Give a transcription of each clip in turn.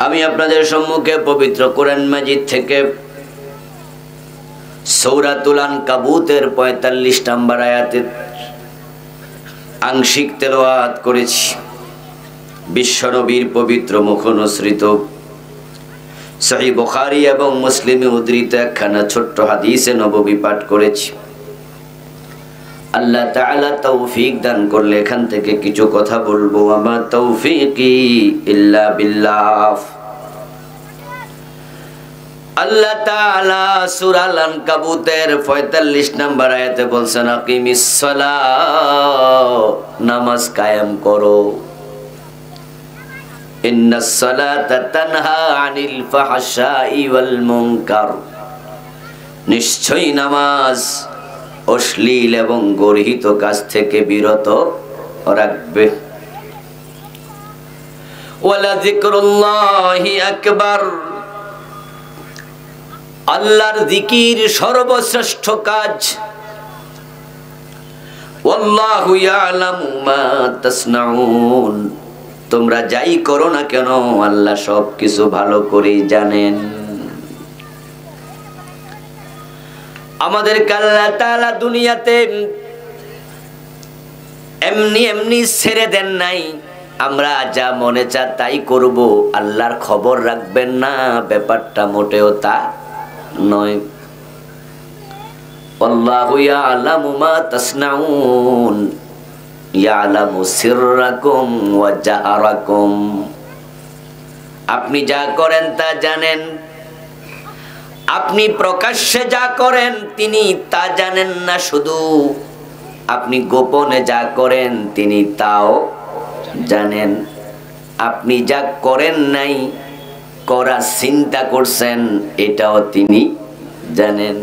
আমি আপনাদের সম্মুখে পবিত্র কোরআন মাজিদ থেকে সূরাতুল আনকাবুতের ৪৫ নম্বর আয়াতের আংশিক তেলাওয়াত করেছি। বিশ্বনবীর পবিত্র মুখনসৃত সহিহ বুখারী এবং মুসলিমে উদ্ধৃত একখানা ছোট্ট হাদিসে নববী পাঠ করেছি। আল্লাহ তাআলা তৌফিক দান করলে এখান থেকে কিছু কথা বলবো। আমার তৌফিকি ইল্লা বিল্লাহ। আল্লাহ তাআলা সূরা আল-আনকাবুতের ৪৫ নম্বর আয়াতে বলছেন, আকিমিস সালাহ, নামাজ কায়েম করো। ইন্নাস সালাতা তানহা আনিল ফাহশাই ওয়াল মুনকার, নিশ্চয়ই নামাজ অশ্লীল এবং গর্হিত কাজ থেকে বিরত রাখবে। ওয়ালা যিকরুল্লাহি আকবার, আল্লাহর জিকির সর্বশ্রেষ্ঠ কাজ। ওয়াল্লাহু ইয়ালামু মা তাসনাউন, তোমরা যাই করো না কেন আল্লাহ সব কিছু ভালো করেই জানেন। আমাদেরকে আল্লাহ তাআলা দুনিয়াতে এমনি এমনি ছেড়ে দেন নাই, আমরা যা মনে চা তাই করব, আল্লাহর খবর রাখবেন না, ব্যাপারটা মোটেও তা নয়। আল্লাহু ইয়ালামু মা তাসনাউন, ইয়ালামু সিররাকুম ওয়া জাহরাকুম, আপনি যা করেন তা জানেন, আপনি প্রকাশ্যে যা করেন তিনি তা জানেন না, শুধু আপনি গোপনে যা করেন তিনি তাও জানেন। আপনি যা করেন নাই, করার চিন্তা করছেন, এটাও তিনি জানেন।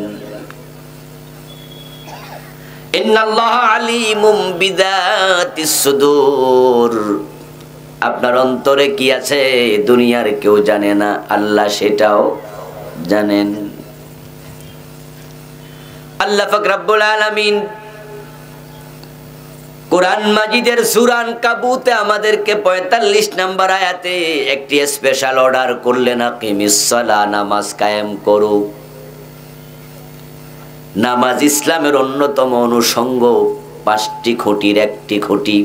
ইন্নাল্লাহা আলিমুম বিযাতিস সুদূর, আপনার অন্তরে কি আছে দুনিয়ার কেউ জানে না, আল্লাহ সেটাও জানেন। আল্লাহ পাক রব্বুল আলামিন কোরআন মাজিদের সূরা আনকাবুতে আমাদেরকে ৪৫ নম্বর আয়াতে একটি স্পেশাল অর্ডার করলেন, আকিমিস সালাহ, নামাজ কায়েম করো। নামাজ ইসলামের অন্যতম অনুষঙ্গ, ৫টি খুঁটির একটি খুঁটি।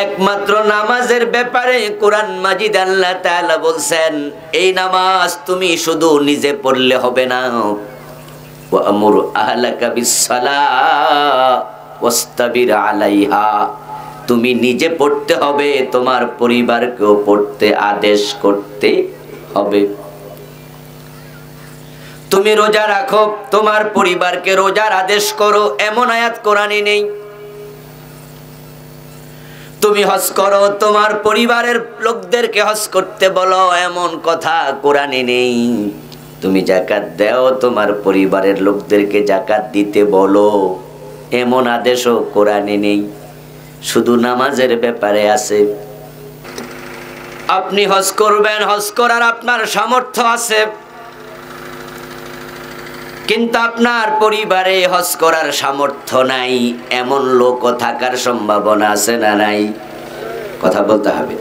একমাত্র নামাজের ব্যাপারে কোরআন মাজিদ আল্লাহ তাআলা বলছেন, এই নামাজ তুমি শুধু নিজে পড়লে হবে না, ওয়ামুর আহলাকা বিসসালাহ ওয়াস্তাবির আলাইহা, তুমি নিজে পড়তে হবে, তোমার পরিবারকেও পড়তে আদেশ করতে হবে। তুমি রোজা রাখো, তোমার পরিবারকে রোজার আদেশ করো, এমন আয়াত কোরআনে নেই। তুমি হজ করো, তোমার পরিবারের লোকদেরকে হজ করতে বলো, এমন কথা কোরআনে নেই। তুমি যাকাত দাও, তোমার পরিবারের লোকদেরকে যাকাত দিতে বলো, এমন আদেশও কোরআনে নেই। শুধু নামাজের ব্যাপারে আছে। আপনি হজ করবেন, হজ করার আপনার সামর্থ্য আছে, কিন্তু আপনার পরিবারে হজ করার সামর্থ্য নাই, এমন লোকও থাকার সম্ভাবনা আছে না নাই? কথা বলতে হবে।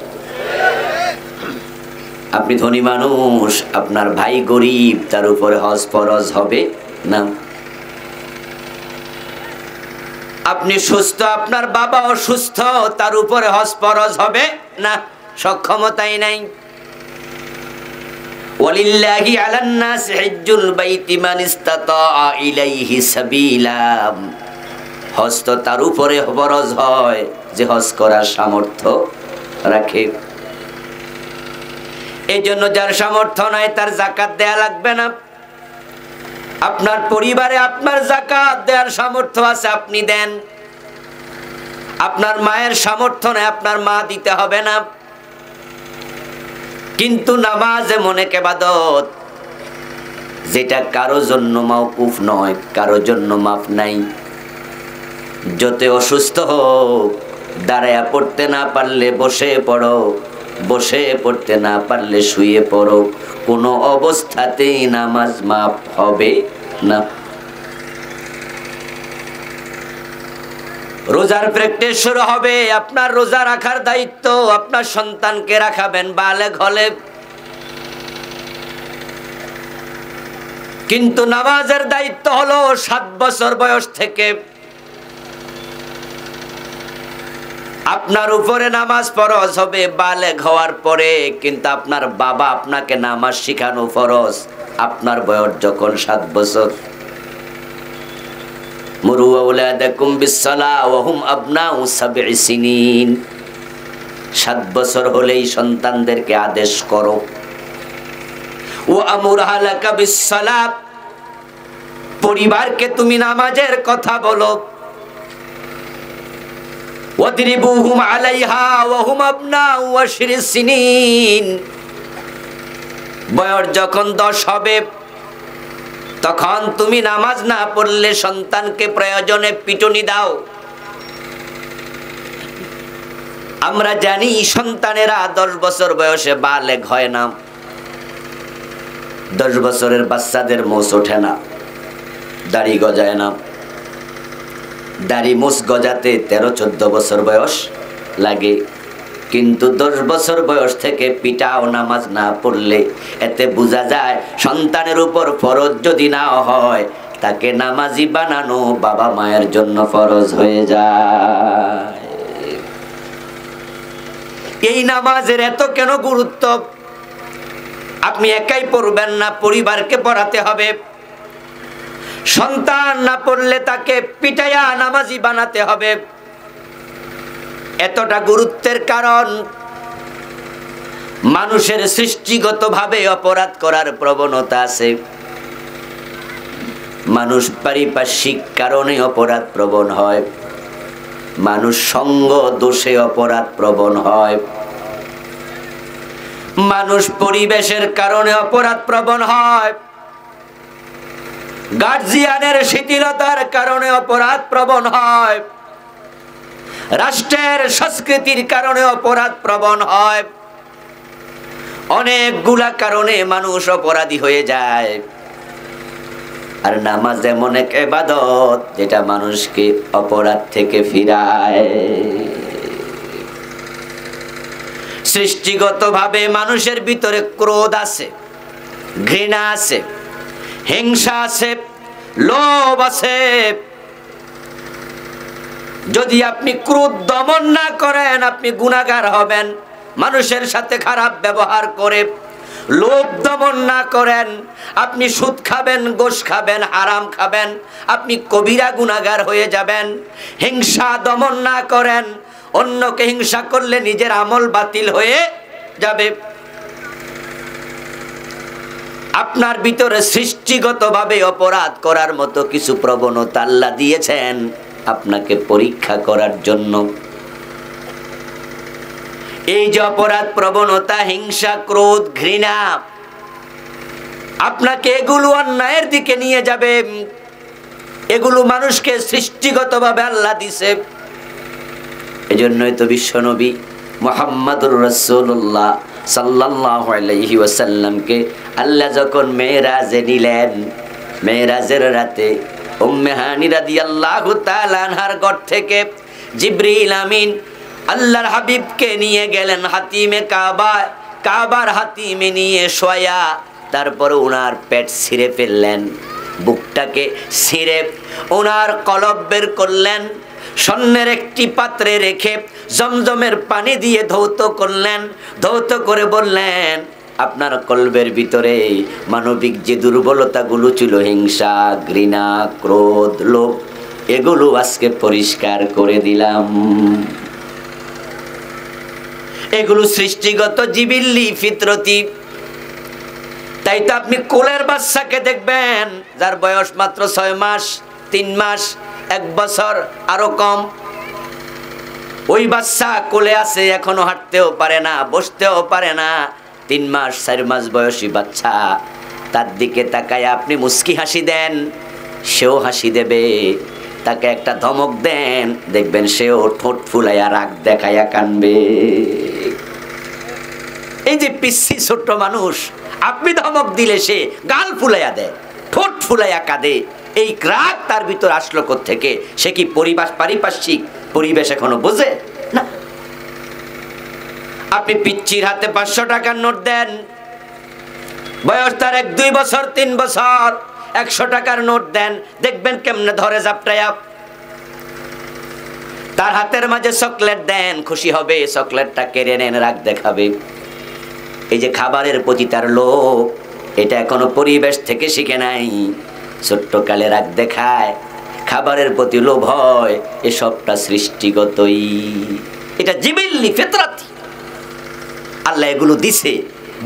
আপনি ধনী মানুষ, আপনার ভাই গরিব, তার উপরে হজ ফরজ হবে না। আপনি সুস্থ, আপনার বাবা অসুস্থ, তার উপরে হজ ফরজ হবে না, সক্ষমতাই নাই। ওয়ালিল্লাহি আলান নাস হিজ্জুল বাইতি মান ইসতাতা ইলাইহি সাবিলা, হজ তো তার উপরে ফরজ হয় যে হজ করার সামর্থ্য রাখে। এই জন্য যার সামর্থ্য নাই তার যাকাত দেয়া লাগবে না। আপনার পরিবারে আপনার যাকাত দেওয়ার সামর্থ্য আছে, আপনি দেন। আপনার মায়ের সামর্থ্য নাই, আপনার মা দিতে হবে না। কিন্তু নামাজ এমন এক ইবাদত যেটা কারো জন্য মাওকুফ নয়, কারো জন্য মাফ নাই। যত অসুস্থ হোক, দাঁড়ায়া পড়তে না পারলে বসে পড়ো, বসে পড়তে না পারলে শুয়ে পড়ো, কোনো অবস্থাতেই নামাজ মাফ হবে না। রোজার প্র্যাকটিস শুরু হবে। আপনার রোজা রাখার দায়িত্ব আপনার সন্তানকে রাখাবেন বালেগ হলে, কিন্তু নামাজের দায়িত্ব হলো 7 বছর বয়স থেকে। আপনার উপরে নামাজ ফরজ হবে বালেগ হওয়ার পরে, কিন্তু আপনার বাবা আপনাকে নামাজ শিখানো ফরজ আপনার বয়স যখন 7 বছর। মুরু আওলাদাকুম বিসসালাহ ওয়া হুম আবনাউ 7 সিনিন। 7 বছর হলেই সন্তানদেরকে আদেশ করো। ওয়া আমুর আহলাকা বিসসালাহ, পরিবারকে তুমি নামাজের কথা বলো। ওয়াদরিবুহুম আলাইহা ওয়া হুম আবনাউ 10 সিনিন। বয়স যখন 10 হবে তখন তুমি নামাজ না পড়লে সন্তানকে প্রয়োজনে পিটুনি দাও। আমরা জানি সন্তানেরা 10 বছর বয়সে বালেগ হয় না। 10 বছরের বাচ্চাদের মোষ ওঠে না, দাড়ি গজায় না। দাড়ি মোষ গজাতে 13-14 বছর বয়স লাগে, কিন্তু 10 বছর বয়স থেকে পিটাও নামাজ না পড়লে এতে বোঝা যায় সন্তানের উপর ফরজ যদি না হয়, তাকে নামাজি বানানো বাবা মায়ের জন্য ফরজ হয়ে যায়। এই নামাজের এত কেন গুরুত্ব? আপনি একাই পড়বেন না, পরিবারকে পড়াতে হবে। সন্তান না পড়লে তাকে পিটাইয়া নামাজি বানাতে হবে। এতটা গুরুত্বের কারণ, মানুষের সৃষ্টিগতভাবে অপরাধ করার প্রবণতা আছে। মানুষ পারিপার্শ্বিক কারণে অপরাধ প্রবণ হয়, মানুষ সঙ্গ দোষে অপরাধ প্রবণ হয়, মানুষ পরিবেশের কারণে অপরাধ প্রবণ হয়, গার্জিয়ানের শিথিলতার কারণে অপরাধ প্রবণ হয়, রাষ্ট্রের সংস্কৃতির কারণে অপরাধ প্রবণ হয়। অনেকগুলা কারণে মানুষ অপরাধী হয়ে যায়। আর নামাজ এমন এক ইবাদত যেটা মানুষকে অপরাধ থেকে ফিরায়। সৃষ্টিগতভাবে মানুষের ভিতরে ক্রোধ আছে, ঘৃণা আছে, হিংসা আছে, লোভ আছে। যদি আপনি ক্রোধ দমন না করেন আপনি গুনাহগার হবেন। মানুষের সাথে খারাপ ব্যবহার করে লোভ দমন না করেন, আপনি সুদ খাবেন, গোশ খাবেন, হারাম খাবেন, আপনি কবিরা গুনাহগার হয়ে যাবেন। হিংসা দমন না করেন, অন্যকে হিংসা করলে নিজের আমল বাতিল হয়ে যাবে। আপনার ভিতরে সৃষ্টিগতভাবে অপরাধ করার মতো কিছু প্রবণতা আল্লাহ দিয়েছেন আপনাকে পরীক্ষা করার জন্য। এই যে অপরাধ প্রবণতা, হিংসা, ক্রোধ, ঘৃণা, আপনাকে এগুলো অন্যায়ের দিকে নিয়ে যাবে। এগুলো মানুষকে সৃষ্টিগতভাবে আল্লাহ দিছে। এজন্যই তো বিশ্বনবী মুহাম্মদুর রাসূলুল্লাহ সাল্লাল্লাহু আলাইহি ওয়াসাল্লামকে আল্লাহ যখন মেরাজে নিলেন, মেরাজের রাতে উম্মে হানি রাদিয়াল্লাহু তাআলা আনহার ঘর থেকে জিবরিল আমিন আল্লাহর হাবিবকে নিয়ে গেলেন হাতিমে কাবা। কাবার হাতিমে নিয়ে শোয়া, তারপর ওনার পেট ছিঁড়ে ফেললেন, বুকটাকে ছিঁড়ে ওনার কলব বের করলেন, স্বর্ণের একটি পাত্রে রেখে জমজমের পানি দিয়ে ধৌত করলেন। ধৌত করে বললেন, আপনার কলবের ভিতরে মানবিক যে দুর্বলতাগুলো ছিল, হিংসা, ঘৃণা, ক্রোধ, লোভ, এগুলো আজকে পরিষ্কার করে দিলাম। এগুলো সৃষ্টিগত, জিবিল্লি, ফিতরতি। তাই তো আপনি কোলের বাচ্চাকে দেখবেন যার বয়স মাত্র 6 মাস, 3 মাস, 1 বছর, আরো কম। ওই বাচ্চা কোলে আছে, এখনো হাঁটতেও পারে না, বসতেও পারে না। 3 মাস 4 মাস বয়সী বাচ্চা, তার দিকে তাকায় আপনি মুস্কি হাসি দেন, সেও হাসি দেবে। তাকে একটা ধমক দেন, দেখবেন সেও ঠোঁট ফুলাইয়া রাগ দেখাইয়া কানবে। এই যে পিচ্ছি ছোট্ট মানুষ, আপনি ধমক দিলে সে গাল ফুলাইয়া দেয়, ঠোঁট ফুলাইয়া কাঁদে। এই রাগ তার ভিতর আসলো কোত্থেকে? সে কি পারিপার্শ্বিক পরিবেশ এখনো বোঝে না। আপনি পিচ্চির হাতে 500 টাকার নোট দেন, বয়স তার 1-2 বছর 3 বছর, 100 টাকার নোট দেন, দেখবেন কেমনে ধরে জাপটায়া। তার হাতের মাঝে চকলেট দেন, খুশি হবে, চকলেটটা কেড়ে নেন, রাগ দেখাবে। এই যে খাবারের প্রতি তার লোভ, এটা এখনো পরিবেশ থেকে শিখে নাই। ছোট্ট কালে রাগ দেখায়, খাবারের প্রতি লোভ হয়, এসবটা সৃষ্টিগতই, এটা জিবিল্লি ফিতরাতি। আল্লাহ এগুলো দিছে,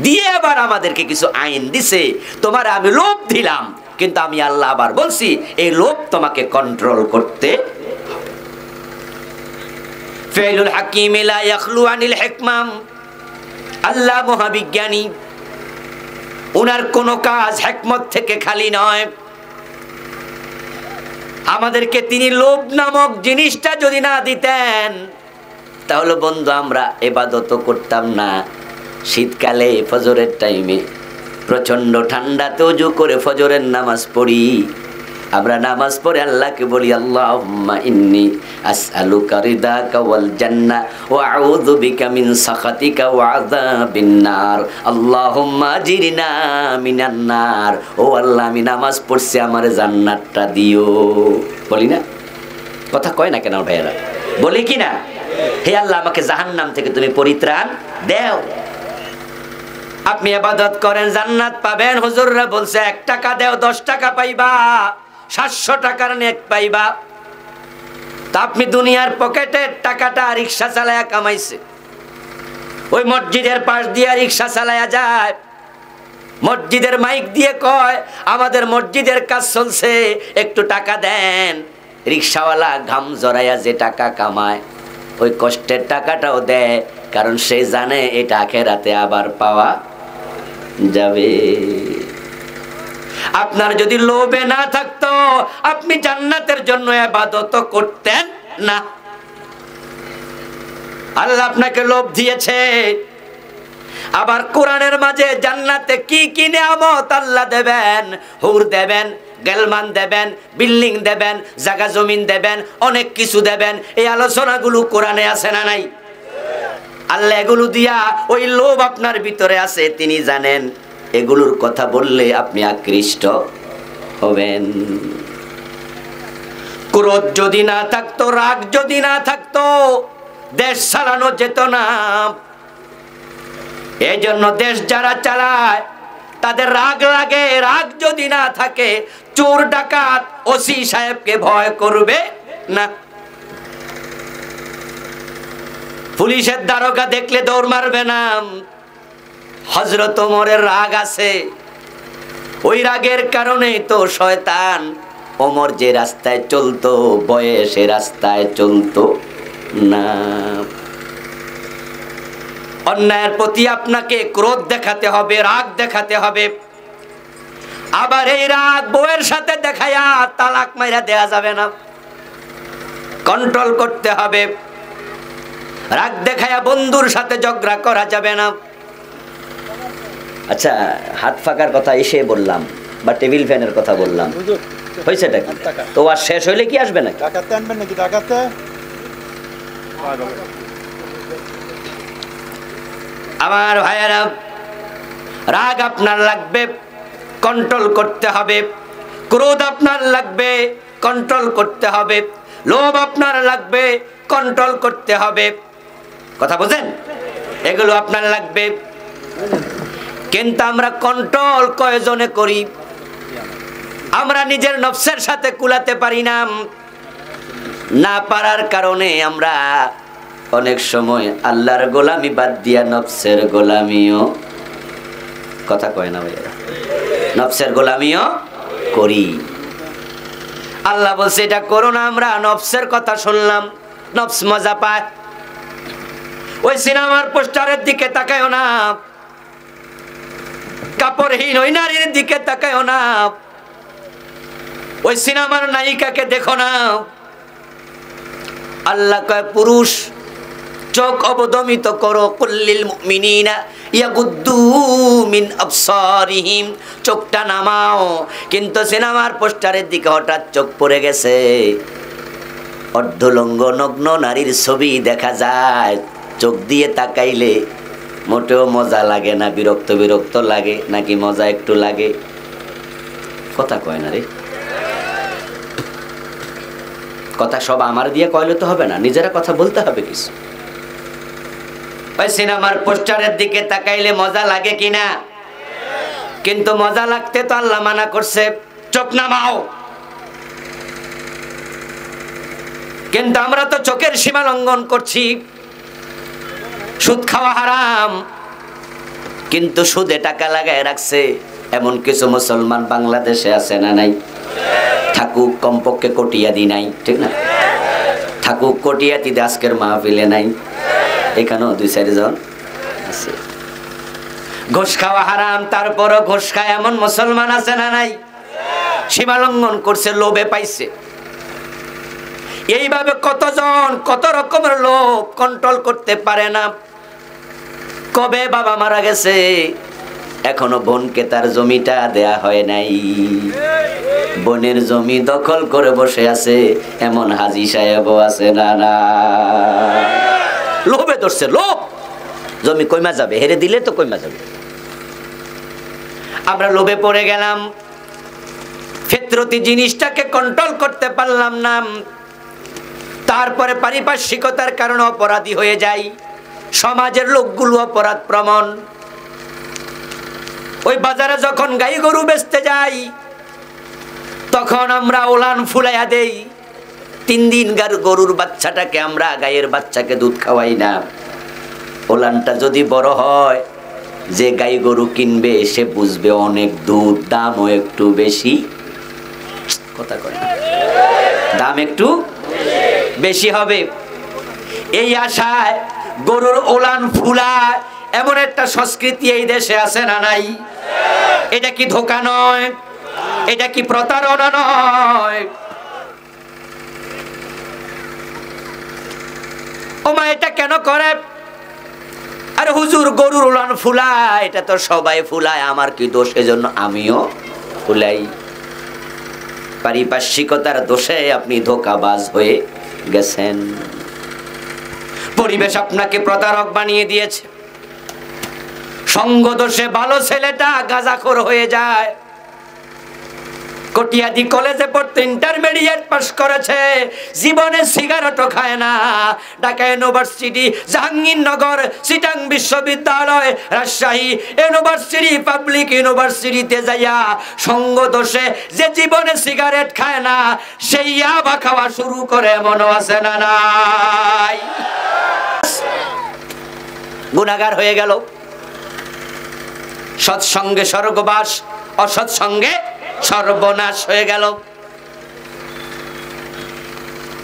দিয়ে আবার আমাদেরকে কিছু আইন দিছে। তোমার আমি লোভ দিলাম, কিন্তু আমি আল্লাহ আবার বলছি এই লোভ তোমাকে কন্ট্রোল করতে। ফাইলুল হাকিম লা ইয়াখলু আনিল হিকমাম। আল্লাহ মহাবিজ্ঞানী, ওনার কোন কাজ হিকমত থেকে খালি নয়। আমাদেরকে তিনি লোভ নামক জিনিসটা যদি না দিতেন, তাহলে বন্ধু আমরা ইবাদত করতাম না। শীতকালে ফজরের টাইমে প্রচন্ড ঠান্ডাতে ওযু করে ফজরের নামাজ পড়ি। আমরা নামাজ পড়ে আল্লাহকে বলি, আল্লাহুম্মা ইন্নী আসআলুকা রিদাকা ওয়াল জান্নাহ ওয়া আউযু বিকা মিন সাখাতিকা ওয়া আযাবিন নার, আল্লাহুম্মা আজিরনা মিনান নার। ও আল্লাহ, আমি নামাজ পড়ছি, আমারে জান্নাতটা দিও। বলি না? কথা কয় না কেন ভাইয়েরা? বলি কি না? হে আল্লাহ, আমাকে জাহান্নাম থেকে তুমি পরিত্রাণ দাও। আপনি ইবাদত করেন, জান্নাত পাবেন। হুজুররা বলছে 1 টাকা দাও 10 টাকা পাইবা, 700 টাকার নেক পাইবা। তা আপনি দুনিয়ার পকেটের টাকাটা রিকশা চালায়া কামাইছে, ওই মসজিদের পাশ দিয়ে রিকশা চালায়া যায়, মসজিদের মাইক দিয়ে কয় আমাদের মসজিদের কাজ চলছে, একটু টাকা দেন। রিকশাওয়ালা ঘাম জড়াইয়া যে টাকা কামায়, ওই কষ্টের টাকাটাও দেয়, কারণ সে জানে এটা আখিরাতে আবার পাওয়া যাবে। আপনার যদি লোভে না থাকতো, আপনি জান্নাতের জন্য ইবাদত করতেন না। আল্লাহ আপনাকে লোভ দিয়েছে। আবার কোরআনের মাঝে জান্নাতে কি কি নিয়ামত আল্লাহ দেবেন, হুর দেবেন, গেলমান দেবেন, বিল্ডিং দেবেন, জায়গা জমিন দেবেন, অনেক কিছু দেবেন। এই আলোচনাগুলো কোরআনে আছে না নাই? আল্লাহ এগুলো দিয়া, ওই লোভ আপনার ভিতরে আছে, তিনি জানেন। এগুলোর কথা বললে আপনি আকৃষ্ট হবেন। ক্রোধ যদি না থাকতো, রাগ যদি না থাকতো, দেশ চালানো যেত না। এই জন্য দেশ যারা চালায় তাদের রাগ লাগে। রাগ যদি না থাকে, চোর ডাকাত ওসি সাহেবকে ভয় করবে না। পুলিশের দারোগা দেখলে দৌড় মারবে না। হযরত ওমরের রাগ আছে, ওই রাগের কারণেই তো শয়তান ওমর যে রাস্তায় চলতো, বয়সে রাস্তায় চলতো না। অন্যায়ের প্রতি আপনাকে ক্রোধ দেখাতে হবে, রাগ দেখাতে হবে। আবার এই রাগ বউয়ের সাথে দেখায়া তালাক মাইরা দেয়া যাবে না, কন্ট্রোল করতে হবে। রাগ দেখায়া বন্ধুর সাথে ঝগড়া করা যাবে না। আচ্ছা, হাত ফাঁকার কথা এসে বললাম, বা টেবিল ফ্যানের কথা বললাম, হয়েছেটা কি? তো আর শেষ হইলে কি আসবে নাকি? আমার ভাইয়েরা, রাগ আপনার লাগবে, কন্ট্রোল করতে হবে। ক্রোধ আপনার লাগবে, কন্ট্রোল করতে হবে। লোভ আপনার লাগবে, কন্ট্রোল করতে হবে। কথা বুঝেন? এগুলো আপনার লাগবে। কিন্তু আমরা কন্ট্রোল কয়জনে করি? আমরা নিজের নফসের সাথে কুলাতে পারি না। না পারার কারণে আমরা অনেক সময় আল্লাহর গোলামি বাদ দিয়া নফসের গোলামিও, কথা কয় না ভাইয়া, নফসের গোলামিও করি। আল্লাহ বলছে এটা করো না। আমরা নফসের কথা শুনলাম, নফস মজা পায়। ওই সিনেমার পোস্টারের দিকে তাকায়ও না, কাপড়হীন ওই নারীর দিকে তাকায়ও না, ওই সিনেমার নায়িকাকে দেখো না। আল্লাহ কয় পুরুষ চোখ অবদমিত করো, কুল্লিল মুমিনিনা ইয়াগুদ্দু মিন আবসারিহিম, চোখটা নামাও। কিন্তু সিনেমার পোস্টারের দিকে হঠাৎ চোখ পড়ে গেছে, অর্ধলঙ্গ নগ্ন নারীর ছবি দেখা যায়, চোখ দিয়ে তাকাইলে মোটেও মজা লাগে না, বিরক্ত বিরক্ত লাগে, নাকি মজা একটু লাগে? কথা কয় না রে, কথা সব আমার দিয়ে কইলে তো হবে না, নিজেরা কথা বলতে হবে কিছু। ওই সিনেমার পোস্টারের দিকে তাকাইলে মজা লাগে কিনা? কিন্তু মজা লাগতে তো আল্লাহ মানা করছে, চোখ নামাও। কিন্তু আমরা তো চোখের সীমা লঙ্ঘন করছি। সুদ খাওয়া হারাম, কিন্তু সুদে টাকা লাগায় রাখছে এমন কিছু মুসলমান বাংলাদেশে আছে না নাই? থাকুক কমপক্ষে কটিয়াদি নাই, ঠিক না? থাকুক কটিয়াদি আজকের মাহফিলে নাই, এখানেও 2-4 জন আছে। ঘুষ খাওয়া হারাম, তারপরও ঘুষ খায় এমন মুসলমান আছে না নাই? সীমা লঙ্ঘন করছে, লোভে পাইছে। এইভাবে কতজন কত রকমের লোভ কন্ট্রোল করতে পারে না। কবে বাবা মারা গেছে, এখনো বোনকে তার জমিটা দেয়া হয় নাই, বোনের জমি দখল করে বসে আছে এমন হাজী সাহেবও আছে না? না, লোভে ধরছে, লোভ। জমি কইমা যাবে, হেরে দিলে তো কইমা যাবে। আমরা লোভে পড়ে গেলাম, ফিতরতি জিনিসটাকে কন্ট্রোল করতে পারলাম না। তারপরে পারিপার্শ্বিকতার কারণে অপরাধী হয়ে যাই, সমাজের লোকগুলো অপরাধ প্রমাণ। ওই বাজারে যখন গাই গরু বেচতে যাই, তখন আমরা ওলান ফুলাইয়া দেই। 3 দিন গরুর বাচ্চাটাকে আমরা গায়ের বাচ্চাকে দুধ খাওয়াই না। ওলানটা যদি বড় হয়, যে গাই গরু কিনবে সে বুঝবে অনেক দুধ, দামও একটু বেশি। কথা কয় না, দাম একটু বেশি হবে। এই আশায় গরুর ওলান ফুলায় এমন একটা সংস্কৃতি এই দেশে আছে না নাই? এটা কি ধোঁকা নয়? এটা কি প্রতারণা নয়? ওমা এটা কেন করে? আরে হুজুর, গরুর ওলান ফুলায়, এটা তো সবাই ফুলায়, আমার কি দোষ? এজন্য আমিও ফুলাই। পারিপার্শ্বিকতার দোষে আপনি ধোঁকাবাজ হয়ে গেছেন। পরিবেশ আপনাকে প্রতারক বানিয়ে দিয়েছে। সঙ্গ দোষে ভালো ছেলেটা গাঁজাখোর হয়ে যায়। কটিয়াদি কলেজে পড়তে ইন্টারমিডিয়েট পাস করেছে, জীবনে সিগারেটও খায় না। ঢাকা ইউনিভার্সিটি, জাহাঙ্গীরনগর, চিটাং বিশ্ববিদ্যালয়, রাজশাহী ইউনিভার্সিটি, পাবলিক ইউনিভার্সিটিতে যাইয়া সঙ্গ দোষে যে জীবনে সিগারেট খায় না, সেই ইয়াবা খাওয়া শুরু করে, মনে আছে না নাই? গুনাহগার হয়ে গেল। সৎসঙ্গে স্বর্গবাস, অসৎসঙ্গে সর্বনাশ হয়ে গেল।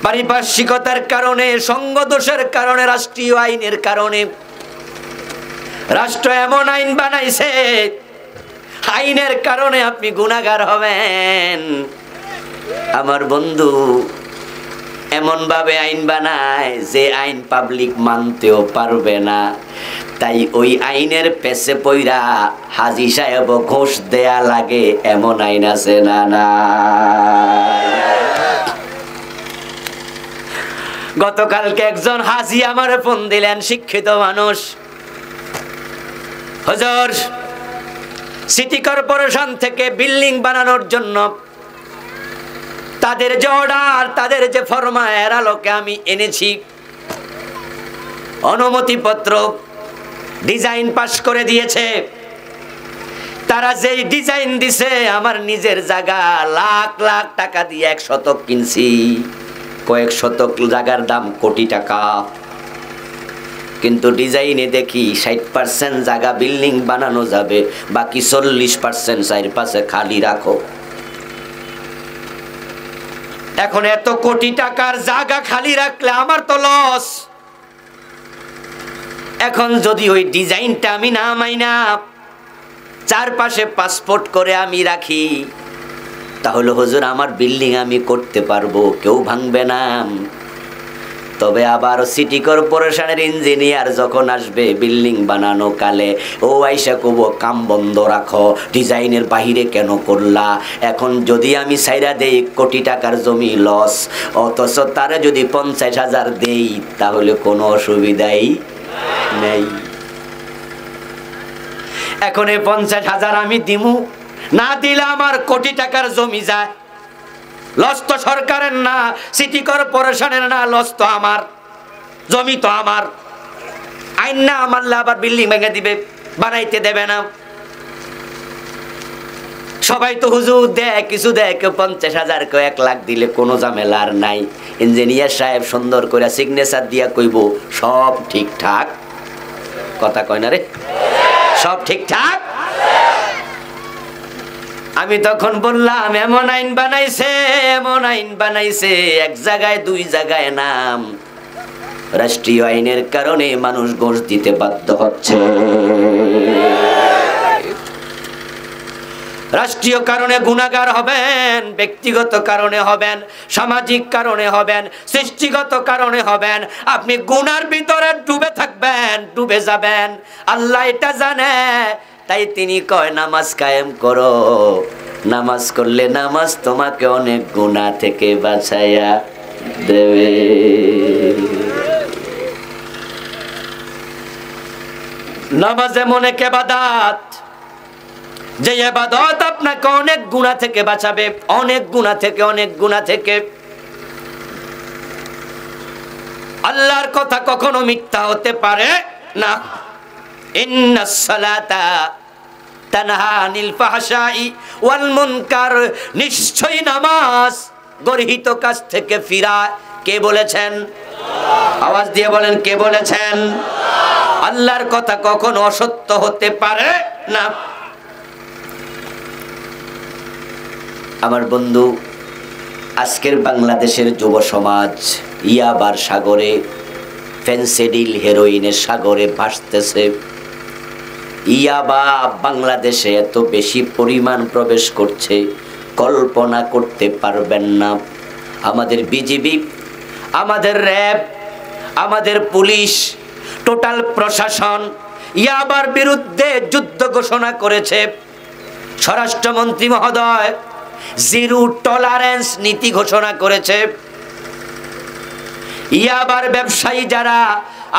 পারিপার্শ্বিকতার কারণে, সঙ্গ দোষের কারণে, রাষ্ট্রীয় আইনের কারণে রাষ্ট্র এমন আইন বানাইছে, আইনের কারণে আপনি গুনাহগার হবেন। আমার বন্ধু এমন ভাবে আইন বানায় যে আইন পাবলিক মানতেও পারবে না। তাই ওই আইনের পেছে পইরা হাজী সাহেব ঘোষ দেয়া লাগে, এমন আইন আছে না? না, গতকালকে একজন হাজী আমারে ফোন দিলেন, শিক্ষিত মানুষ। হুজুর, সিটি কর্পোরেশন থেকে বিল্ডিং বানানোর জন্য তাদের যে অর্ডার, তাদের যে ফরমায়ের আলোকে আমি এনেছি অনুমতিপত্র, ডিজাইন পাস করে দিয়েছে। তারা যেই ডিজাইন দিছে, আমার নিজের জায়গা লাখ লাখ টাকা দিয়ে 1 শতক কিনছি। কয়েক শতক জায়গার দাম কোটি টাকা। কিন্তু ডিজাইনে দেখি 60% জায়গা বিল্ডিং বানানো যাবে, বাকি 40% চারপাশে খালি রাখো। এখন এত কোটি টাকার জায়গা খালি রাখলে আমার তো লস। এখন যদি ওই ডিজাইনটা আমি না মাইনা চারপাশে পাসপোর্ট করে আমি রাখি, তাহলে হুজুর আমার বিল্ডিং আমি করতে পারবো, কেউ ভাঙবে না। তবে আবার সিটি কর্পোরেশনের ইঞ্জিনিয়ার যখন আসবে বিল্ডিং বানানো কালে, ও আইসা কব কাম বন্ধ রাখো, ডিজাইনের বাহিরে কেন করলা? এখন যদি আমি সাইরা দেই কোটি টাকার জমি লস, অথচ তারে যদি 50,000 দেই তাহলে কোনো অসুবিধাই নেই। এখন এই 50,000 আমি দিমু, না দিলে আমার কোটি টাকার জমি যায়। লস তো সরকারের না, সিটি কর্পোরেশনের না, লস তো আমার, জমি তো আমার। আইন না আমার, আবার বিল্ডিং ভেঙে দিবে, বানাইতে দেবে না। সবাই তো হুজুর দেয়, কিছু দেয়, কেউ 50,000, কেউ 1 লাখ দিলে কোনো ঝামেলা আর নাই। ইঞ্জিনিয়ার সাহেব সুন্দর করে সিগনেচার দিয়া কইব সব ঠিকঠাক। কথা কয় না রে, সব ঠিকঠাক। আমি তখন বললাম এমন আইন বানাইছে, এমন আইন বানাইছে, এক জায়গায় 2 জায়গায় নাম। রাষ্ট্রীয় আইনের কারণে মানুষ ঘুষ দিতে বাধ্য হচ্ছে, রাষ্ট্রীয় কারণে গুনাহগার হবেন, ব্যক্তিগত কারণে হবেন, সামাজিক কারণে হবেন, সৃষ্টিগত কারণে হবেন। আপনি গুনার ভিতরে ডুবে থাকবেন, ডুবে যাবেন। আল্লাহ এটা জানে, তাই তিনি কয় নামাজ কায়েম করো। নামাজ করলে নামাজ তোমাকে অনেক গুনাহ থেকে বাঁচাইয়া দেবে। নামাজ এমন এক ইবাদত, যে ইবাদত আপনাকে অনেক গুনাহ থেকে বাঁচাবে, অনেক গুনাহ থেকে, অনেক গুনাহ থেকে। আল্লাহর কথা কখনো মিথ্যা হতে পারে না। ইন্নাস সালাতা তানহা আনিল ফাহশাই ওয়াল মুনকার, নিশ্চয়ই নামাজ গর্হিত কাজ থেকে ফিরায়। কে বলেছেন? আওয়াজ দিয়ে বলেন, কে বলেছেন? আল্লাহর কথা কখনো অসত্য হতে পারে না। আমার বন্ধু, আজকের বাংলাদেশের যুব সমাজ ইয়াবার সাগরে, ফেন্সিডিল হেরোইনের সাগরে ভাসতেছে। ইয়াবা বাংলাদেশে এত বেশি পরিমাণ প্রবেশ করছে, কল্পনা করতে পারবেন না। আমাদের বিজিবি, আমাদের র্যাব, আমাদের পুলিশ, টোটাল প্রশাসন ইয়াবার বিরুদ্ধে যুদ্ধ ঘোষণা করেছে। স্বরাষ্ট্রমন্ত্রী মহোদয় জিরো টলারেন্স নীতি ঘোষণা করেছে। ইয়াবার ব্যবসায়ী যারা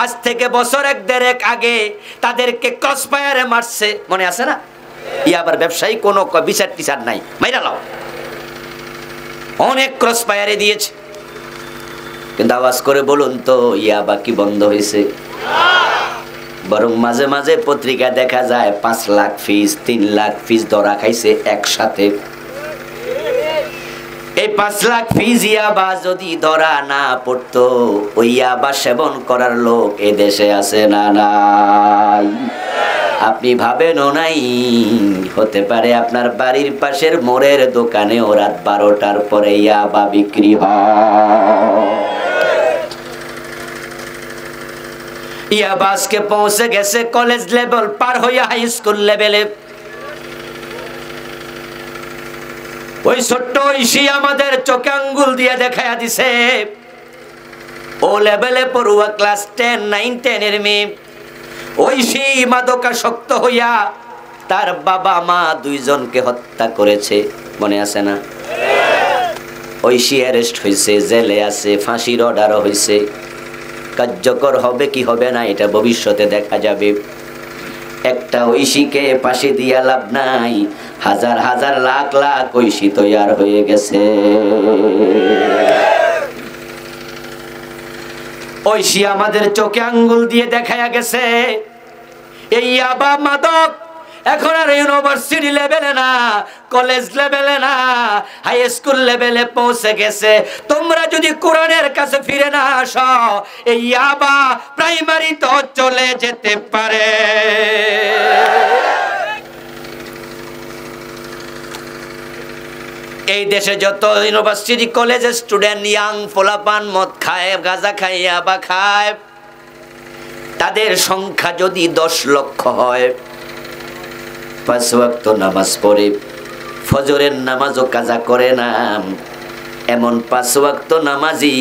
আজ থেকে বছর 1-1.5 আগে তাদেরকে ক্রসফায়ারে মারছে, মনে আছে না? ইয়াবার ব্যবসায়ী কোনো বিচার টিচার নাই, মাইরা লাও, অনেক ক্রসফায়ারে দিয়েছে। কিন্তু আওয়াজ করে বলুন তো, ইয়াবা কি বন্ধ হয়েছে? বরং মাঝে মাঝে পত্রিকা দেখা যায় 5 লাখ ফিস, 3 লাখ ফিস ধরা খাইছে একসাথে। এই 5 লাখ ফিস ইয়াবা যদি ধরা না পড়তো, ওই ইয়াবা সেবন করার লোক এ দেশে আছে না নাই? আপনি ভাবেনও নাই, হতে পারে আপনার বাড়ির পাশের মোড়ের দোকানে ও রাত 12টার পরে ইয়াবা বিক্রি হয়। ইয়াবা আজকে পৌঁছে গেছে কলেজ লেভেল পার হইয়া হাই স্কুল লেভেলে। ওই ছোট্ট ঐশী আমাদের চোখে আঙ্গুল দিয়ে দেখাইয়া দিছে। ও লেভেলে পড়ুয়া ক্লাস 10, 9, 10 এর মেয়ে ঐশী মাদকাসক্ত হইয়া তার বাবা মা 2 জনকে হত্যা করেছে, মনে আছে না? ঐশী অ্যারেস্ট হয়েছে, জেলে আছে, ফাঁসির অর্ডারও হয়েছে। কার্যকর হবে কি হবে না এটা ভবিষ্যতে দেখা যাবে। একটা ঐশীকে ফাঁসি দিয়া লাভ নাই, হাজার হাজার লাখ লাখ ঐশী তৈয়ার হয়ে গেছে। ঐশী আমাদের চোখে আঙ্গুল দিয়ে দেখায়া গেছে। এই ইয়াবা মাদক এখন আর ইউনিভার্সিটি লেভেলে না, কলেজ লেভেলে না, হাই স্কুল লেভেলে পৌঁছে গেছে। তোমরা যদি কোরআনের কাছে ফিরে না আসো, এই ইয়াবা প্রাইমারি তো চলে যেতে পারে। এই দেশে যত ইউনিভার্সিটি কলেজ স্টুডেন্ট ইয়াং পোলাপান মদ খায়, গাঁজা খায়, ইয়াবা খায়, তাদের সংখ্যা যদি 10 লক্ষ হয়, 5 ওয়াক্ত নামাজ পড়ে, ফজরের নামাজও কাজা করে না, এমন 5 ওয়াক্ত নামাজি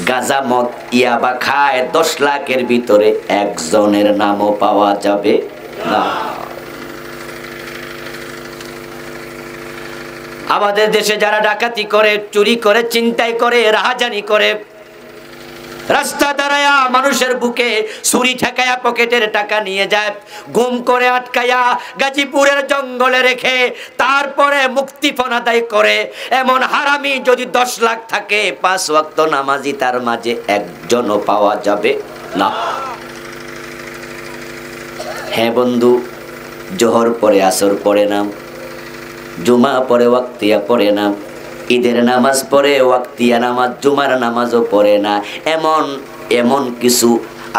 গাঁজা মদ ইয়াবা খায় 10 লাখের ভিতরে একজনের নামও পাওয়া যাবে না। আমাদের দেশে যারা ডাকাতি করে, চুরি করে, ছিনতাই করে, রাহাজানি করে, রাস্তা দাঁড়ায়া মানুষের বুকে ছুরি ঠেকায়া পকেটের টাকা নিয়ে যায়, গুম করে আটকায়া গাজীপুরের জঙ্গলে রেখে তারপরে মুক্তিপণ আদায় করে, এমন হারামি যদি 10 লাখ থাকে 5 ওয়াক্ত নামাজি তার মাঝে একজনও পাওয়া যাবে না। হ্যাঁ বন্ধু, জোহর পরে আসর পড়ে না, জুমা পরে ওয়াক্তিয়া পড়ে না, ঈদের নামাজ পড়ে ওয়াক্তিয়া নামাজ, জুমার নামাজও পড়ে না, এমন কিছু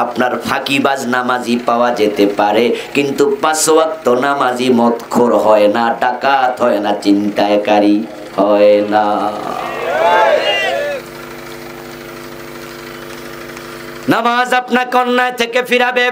আপনার ফাঁকিবাজ নামাজি পাওয়া যেতে পারে, কিন্তু 5 ওয়াক্ত নামাজি মদখোর হয় না, ডাকাত হয় না, ছিনতাইকারী হয় না। নামাজ আপনাকে অন্যায় থেকে ফিরাবে,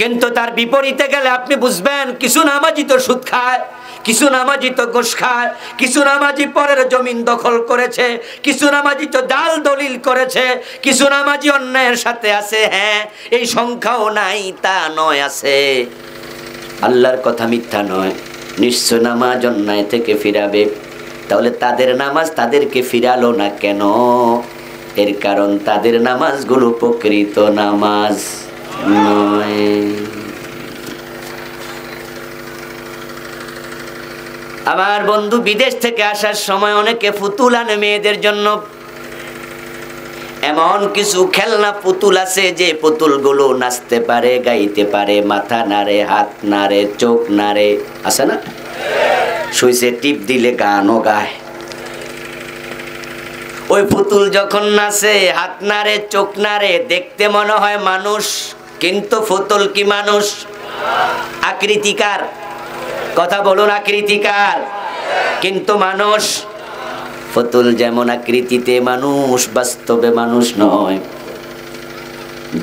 কিন্তু তার বিপরীতে গেলে আপনি বুঝবেন কিছু নামাজি তো সুদ খায়, কিছু নামাজি তো ঘুষ খায়, কিছু নামাজি পরের জমিন দখল করেছে, কিছু নামাজি তো জাল দলিল করেছে, কিছু নামাজি অন্যায়ের সাথে আছে। হ্যাঁ, এই সংখ্যাও নাই তা নয়, আছে। আল্লাহর কথা মিথ্যা নয়, নিশ্চয় নামাজ অন্যায় থেকে ফিরাবে। তাহলে তাদের নামাজ তাদেরকে ফিরালো না কেন? এর কারণ তাদের নামাজগুলো প্রকৃত নামাজ নয়। আমার বন্ধু বিদেশ থেকে আসার সময় অনেকে পুতুল আনে মেয়েদের জন্য। এমন কিছু খেলনা পুতুল আছে যে পুতুলগুলো নাচতে পারে, গাইতে পারে, মাথা নাড়ে, হাত নাড়ে, চোখ নাড়ে, আছে না? সুইচে টিপ দিলে গানও গায়। ওই পুতুল যখন নাচে, হাত নাড়ে, চোখ নাড়ে, দেখতে মনে হয় মানুষ, কিন্তু পুতুল কি মানুষ? আকৃতিকার, কথা বলুন, আকৃতিকার, কিন্তু মানুষ। পুতুল যেমন আকৃতিতে মানুষ, বাস্তবে মানুষ নয়।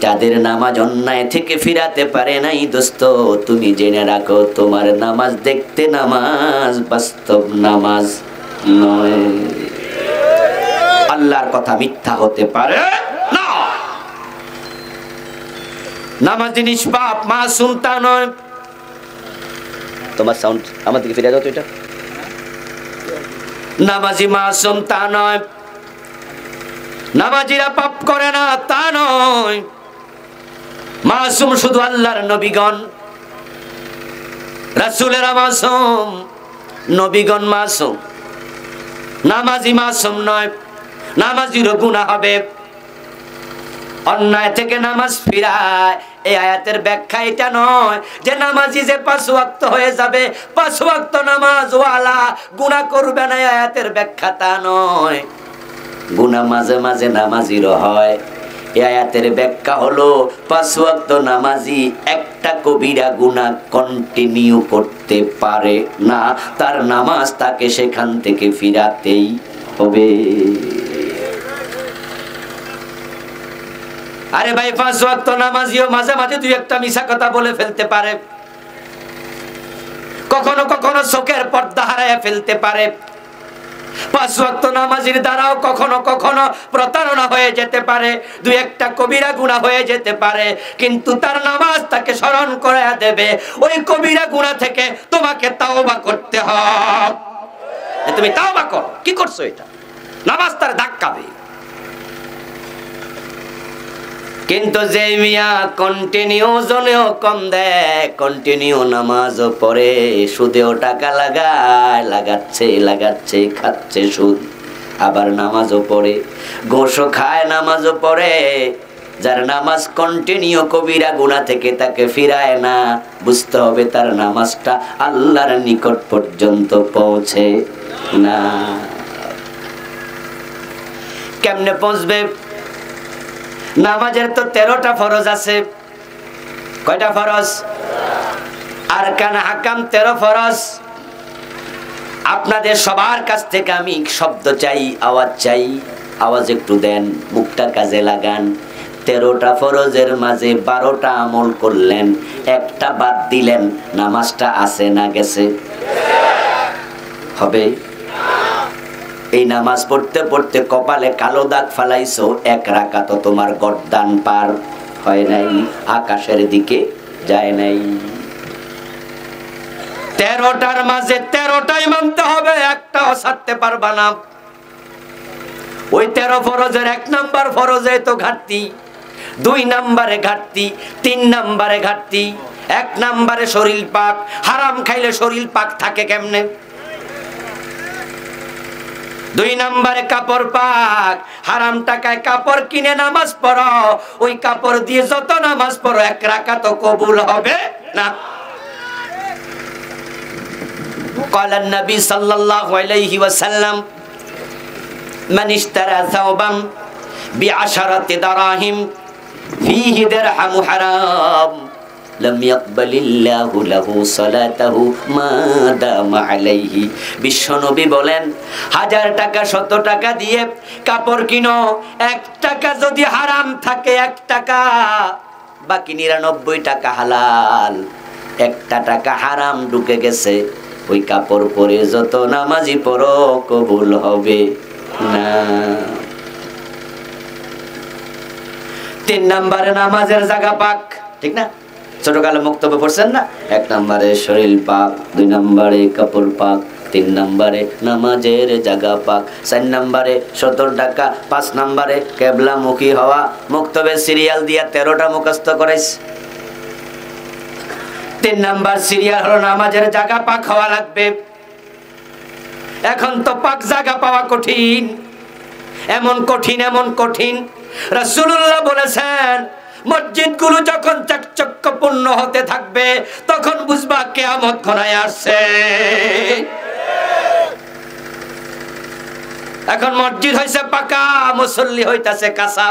যাদের নামাজ অন্যায় থেকে ফিরাতে পারে নাই, দোস্ত তুমি জেনে রাখো, তোমার নামাজ দেখতে নামাজ, বাস্তব নামাজ নয়। আল্লাহর কথা মিথ্যা হতে পারে না। নামাজ নিষ্পাপ, মাসুম তা নয়। তোমার সাউন্ড আমার দিকে ফিরে যাও তো। এটা নামাজি মাসুম তা নয়, নামাজিরা পাপ করে না তা নয়। মাসুম শুধু আল্লাহর নবীগণ, রাসূলেরা মাসুম, নবীগণ মাসুম, নামাজি মাসুম নয়। নামাজিরও গুনাহ হবে। অন্যায় থেকে নামাজ ফিরায়, এই আয়াতের ব্যাখ্যা এটা নয় যে নামাজি যে 5 ওয়াক্ত হয়ে যাবে, 5 ওয়াক্ত নামাজ ওয়ালা গুনাহ করবে না, আয়াতের ব্যাখ্যা তা নয়। গুনাহ মাঝে মাঝে নামাজিরও হয়। এই আয়াতের ব্যাখ্যা হলো 5 ওয়াক্ত নামাজি একটা কবিরা গুনাহ কন্টিনিউ করতে পারে না, তার নামাজ তাকে সেখান থেকে ফিরাতেই হবে। আরে ভাই, 5 ওয়াক্ত নামাজিও মাঝে মাঝে দুই একটা মিছা কথা বলে ফেলতে পারে, কখনো কখনো চোখের পর্দা হারায় ফেলতে পারে। 5 ওয়াক্ত নামাজির দ্বারাও কখনো কখনো প্রতারণা হয়ে যেতে পারে, দুই একটা কবিরা গুনাহ হয়ে যেতে পারে, কিন্তু তার নামাজ তাকে স্মরণ করায়া দেবে ওই কবিরা গুনাহ থেকে তোমাকে তাওবা করতে হবে। তুমি তাওবা করো, কি করছো? এটা নামাজ তার ধাক্কাবে। কিন্তু যে মিয়া কন্টিনিউ জনেও কম দেয়, কন্টিনিউ নামাজও পড়ে, সুদেও টাকা লাগায়, লাগাচ্ছে, খাচ্ছে সুদ, আবার নামাজও পড়ে, ঘুষও খায়, নামাজও পড়ে, যার নামাজ কন্টিনিউ কবিরা গুনাহ থেকে তাকে ফিরায় না, বুঝতে হবে তার নামাজটা আল্লাহর নিকট পর্যন্ত পৌঁছে না। কেমনে পৌঁছবে? নামাজের তো 13টা ফরজ আছে। কয়টা ফরজ? আরকান হাকাম 13 ফরজ। আপনাদের সবার কাছ থেকে আমি শব্দ চাই, আওয়াজ চাই, আওয়াজ একটু দেন, মুখটা কাজে লাগান। 13টা ফরজের মাঝে 12টা আমল করলেন, একটা বাদ দিলেন, নামাজটা আছে না গেছে? হবে? এই নামাজ পড়তে পড়তে কপালে কালো দাগ ফালাইছো, এক রাকাত তোমার গর্দান পার হয় নাই, আকাশের দিকে যায় নাই। 13টার মাঝে 13টাই মানতে হবে, একটাও ছাড়তে পারবা না। ওই 13 ফরজের 1 নাম্বার ফরজে তো ঘাটতি, 2 নাম্বারে ঘাটতি, 3 নাম্বারে ঘাটতি। 1 নাম্বারে শরীর পাক, হারাম খাইলে শরীর পাক থাকে কেমনে? 2 নাম্বারে কাপড় পাক, হারাম টাকায় কাপড় কিনে নামাজ পড়ো, ওই কাপড় দিয়ে যত নামাজ পড়ো 1 রাকাত কবুল হবে না। قال النبي صلى الله عليه وسلم من اشترى ثوبا ب10 دراهم فيه درهم حرام لم يقبل الله له صلاته ما دام عليه। বিশ্বনবী বলেন 1000 টাকা 100 টাকা দিয়ে কাপড় কিনো, 1 টাকা যদি হারাম থাকে 1 টাকা, বাকি 99 টাকা হালাল। 1টা টাকা হারাম ঢুকে গেছে, ওই কাপড় পরে যত নামাজি পড়ো কবুল হবে না। 3 নাম্বারে নামাজের জায়গা পাক, ঠিক না? ছোটকালে মুক্তব্য পড়ছেন না? 1 নাম্বারে শরীর পাক, 2 নাম্বারে কাপড় পাক, 3 নাম্বারে নামাজের জায়গা পাক, 4 নাম্বারে 70 টাকা, 5 নাম্বারে কেবলামুখী হওয়া। মুক্তব্যের সিরিয়াল দিয়া 13টা মুখস্থ করাইছে। 3 নাম্বার সিরিয়াল হলো নামাজের জায়গা পাক হওয়া লাগবে। এখন তো পাক জায়গা পাওয়া কঠিন, এমন কঠিন, এমন কঠিন। রাসূলুল্লাহ বলেছেন মসজিদগুলো যখন চাকচক্যপূর্ণ হতে থাকবে তখন বুঝবা কিয়ামত ঘনায় আসছে। এখন মসজিদ হইছে পাকা, মুসল্লি হইতাছে কাঁচা।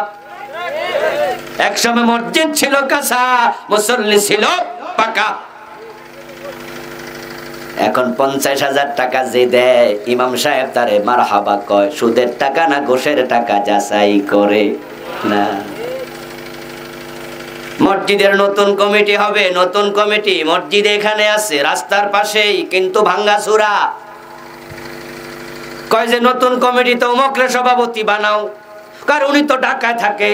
একসময় মসজিদ ছিল কাঁচা, মুসল্লি ছিল পাকা। এখন 50,000 টাকা যে দেয় ইমাম সাহেব তারে মারহাবা কয়, সুদের টাকা না ঘোষের টাকা যাচাই করে না। মসজিদের নতুন কমিটি হবে, নতুন কমিটি মসজিদ এখানে আছে রাস্তার পাশেই, কিন্তু ভাঙ্গাচুরা। কয় যে নতুন কমিটি তো অমুকরে সভাপতি বানাও, কারণ উনি তো ঢাকায় থাকে।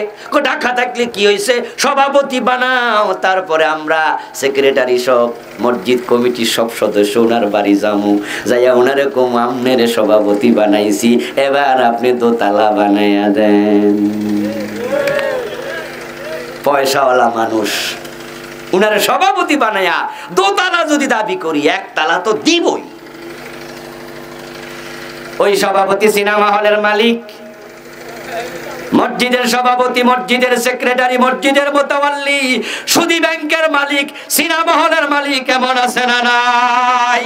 ঢাকা থাকলে কি হয়েছে, সভাপতি বানাও, তারপরে আমরা সেক্রেটারি সব মসজিদ কমিটির সব সদস্য ওনার বাড়ি যামু, যাইয়া ওনারে কম আমনের সভাপতি বানাইছি, এবার আপনি দোতলা বানাইয়া দেন। পয়সাওয়ালা মানুষ, উনারে সভাপতি বানাইয়া দোতলা যদি দাবি করি, 1 তালা তো দিবই। ওই সভাপতি সিনেমা হলের মালিক, মসজিদের সভাপতি, মসজিদের সেক্রেটারি, মসজিদের মুতাওয়াল্লি, সুদী ব্যাংকের মালিক, সিনেমা হলের মালিক, এমন আছে না নাই?